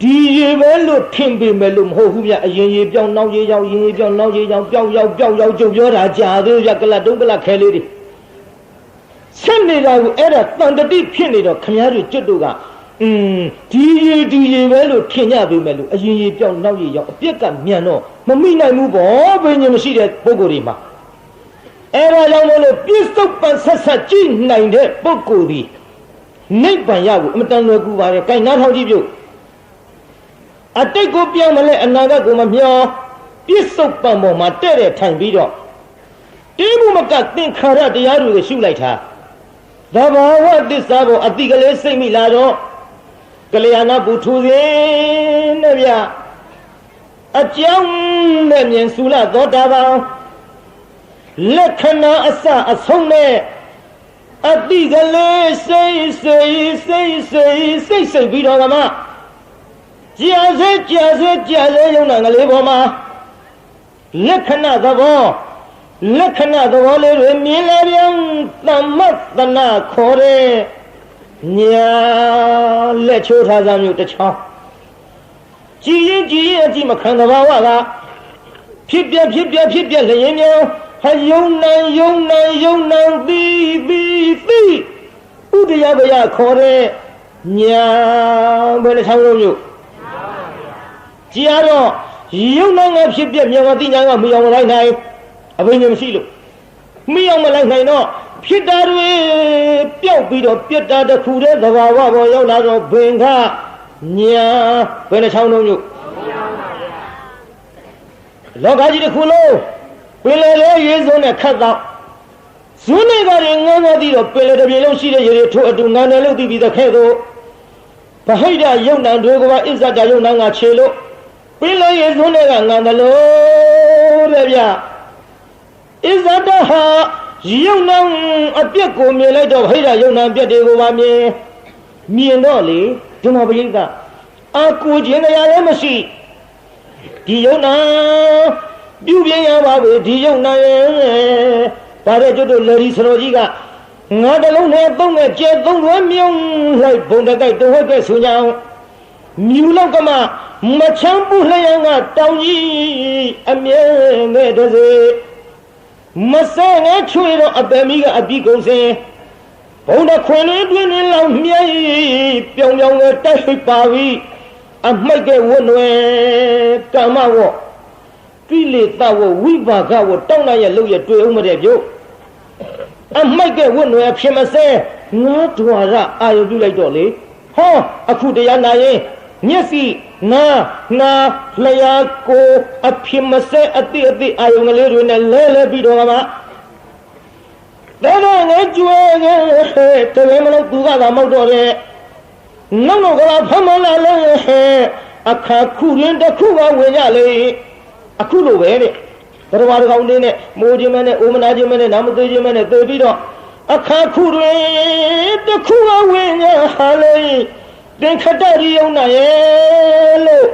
ဒီရေပဲလို့ထင်ပေမဲ့လို့မဟုတ်ဘူးဗျအရင်ရေပြောင်းနောက်ရေရောက်ရင်ရေပြောင်းနောက်ရေရောက်ပျောက်ရောက်ကြုံပြောတာကြာသေးဗျကလတ်တုံးကလတ်ခဲလေးတွေဆက်နေတာကိုအဲ့ဒါတန်တတိဖြစ်နေတော့ခမည်းတော်ကျွတ်တို့ကဒီရေပဲလို့ထင်ကြပေမဲ့လို့အရင်ရေပြောင်းနောက်ရေရောက်အပြက်ကမြန်တော့မမိနိုင်ဘူးပေါ့ဘယ်ညမရှိတဲ့ပုဂ္ဂိုလ်တွေမှာအဲ့ဒါကြောင့်မို့လို့ပြစ္ဆုတ်ပံဆက်ကြည့်နိုင်တဲ့ပုဂ္ဂိုလ်ဒီနိဗ္ဗာန်ရကိုအမတန်လွယ်ကူပါရဲ့။ကိုင်နားထောင်ကြည့်ပြုတ်အတိတ်ကိုပြောင်းမလဲအနာဂတ်ကိုမမျောပြစ္ဆုတ်ပံပေါ်မှာတဲ့တဲ့ထိုင်ပြီးတော့တိမှုမကသင်္ခါရတရားတွေကိုရှုလိုက်တာသဘာဝသစ္စာကိုအတိကလေးစိတ်မိလာတော့ကလျာဏဘုထုရင်နဲ့ဗျအကြောင်းနဲ့မြင်စုလသောတာပန်လက္ခဏာအစအဆုံးနဲ့အတိကလေးစိတ်ပြီးတော့ကမှကြာစေယုံနာကလေးပေါ်မှာလက္ခဏာသဘောလေးတွေမြင်လာပြန်သမ္မသနာခေါ်တဲ့ညာလက်ချိုးထားစားမျိုးတစ်ချောင်းကြည်ရင်အကြည့်မခံသဘာဝကဖြစ်ပြလျင်မြောင်းဟာယုံနံပြီးဥဒယဘယခေါ်တဲ့ညာဘယ်နှချောင်းလုံးမျိုးကြည်ရတော့ယုံနံကဖြစ်ပြမြောင်းတိညာကမယောင်လိုက်နိုင်အဘိညာဉ်မရှိလို့မယောင်မလိုက်နိုင်တော့ဖြစ်တာတွေပျောက်ပြီးတော့ပြတ်တာတစ်ခုတည်းသဘာဝပေါ်ရောက်လာတော့ဘင်္ဂ ညာဘယ်နှချောင်းလုံးညို့လောကကြီးတစ်ခုလုံးပင်လယ်လေးရေစုံနဲ့ခတ်တော့ဇွန်းတွေကတွေငန်းငန်းပြီးတော့ပင်လယ်တစ်ပြေလုံးရှိတဲ့ရေတွေထို့အတူငန်းတယ်လို့သိပြီးတဲ့ခဲ့တော့ဗဟိတယုံနံတွေကပါအစ္ဆဒယုံနံကခြေလို့ပင်လယ်ရေဇွန်းတွေကငန်းတယ်လို့တဲ့ဗျအစ္ဆဒဟာယုံနံအပြက်ကိုမြင်လိုက်တော့ဗဟိတယုံနံအပြက်တွေကိုပါမြင်တော့လေဒီမှာပရိသတ်အာကိုခြင်းတရားလည်းမရှိဒီယုံနံပြုပြင်းရပါပဲဒီယုံနံရဲ့ဒါတဲ့ကျွတ်တို့လေဒီစတော်ကြီးကငါတလုံးနဲ့သုံးနဲ့ကျဲသုံးလွဲမြုံလိုက်ဘုံတကိုက်တဝက်ကဲဆူညာမြူလောက်ကမှမချမ်းပူလျံကတောင်ကြီးအမြဲနဲ့တစေမဆဲငဲချွေတော့အပယ်မီကအပြီးကုန်စင်ဘုံတခွင်လေးတွင်လောင်မြဲပြောင်နဲ့တိုက်ပါပြီအမိုက်ကဲဝတ်နွယ်ကမ္မဝတ်ကိလေသာဝဝိပါကဝတောင်းနိုင်ရဲ့လို့ရတွေ့အောင်မတဲ့ပြုတ်အမိုက်ကဲဝတ်နွယ်ဖြစ်မစဲငါးဒွါရအာယုပြုလိုက်တော့လေဟောအခုတရားနာရင်မျက်စိနာလျာကိုအဖြစ်မစဲအတိအာယုကလေးတွေနဲ့လဲပြီးတော့ကမှဒါတော့ငါကျွဲတကယ်မလို့သူကသာမောက်တော့တယ်နောက်ကဖမလာလဲအခါခုရင်တစ်ခုကဝင်ကြလေအခုလိုပဲတဲ့ဘရဝါတကောင်လေးနဲ့မိုးခြင်းမဲနဲ့အိုမနာခြင်းမဲနဲ့နာမသေးခြင်းမဲနဲ့သေပြီးတော့အခါခုတွင်တစ်ခုကဝင်ကြဟာလေသင်္ခတရိယုံနာရဲ့လို့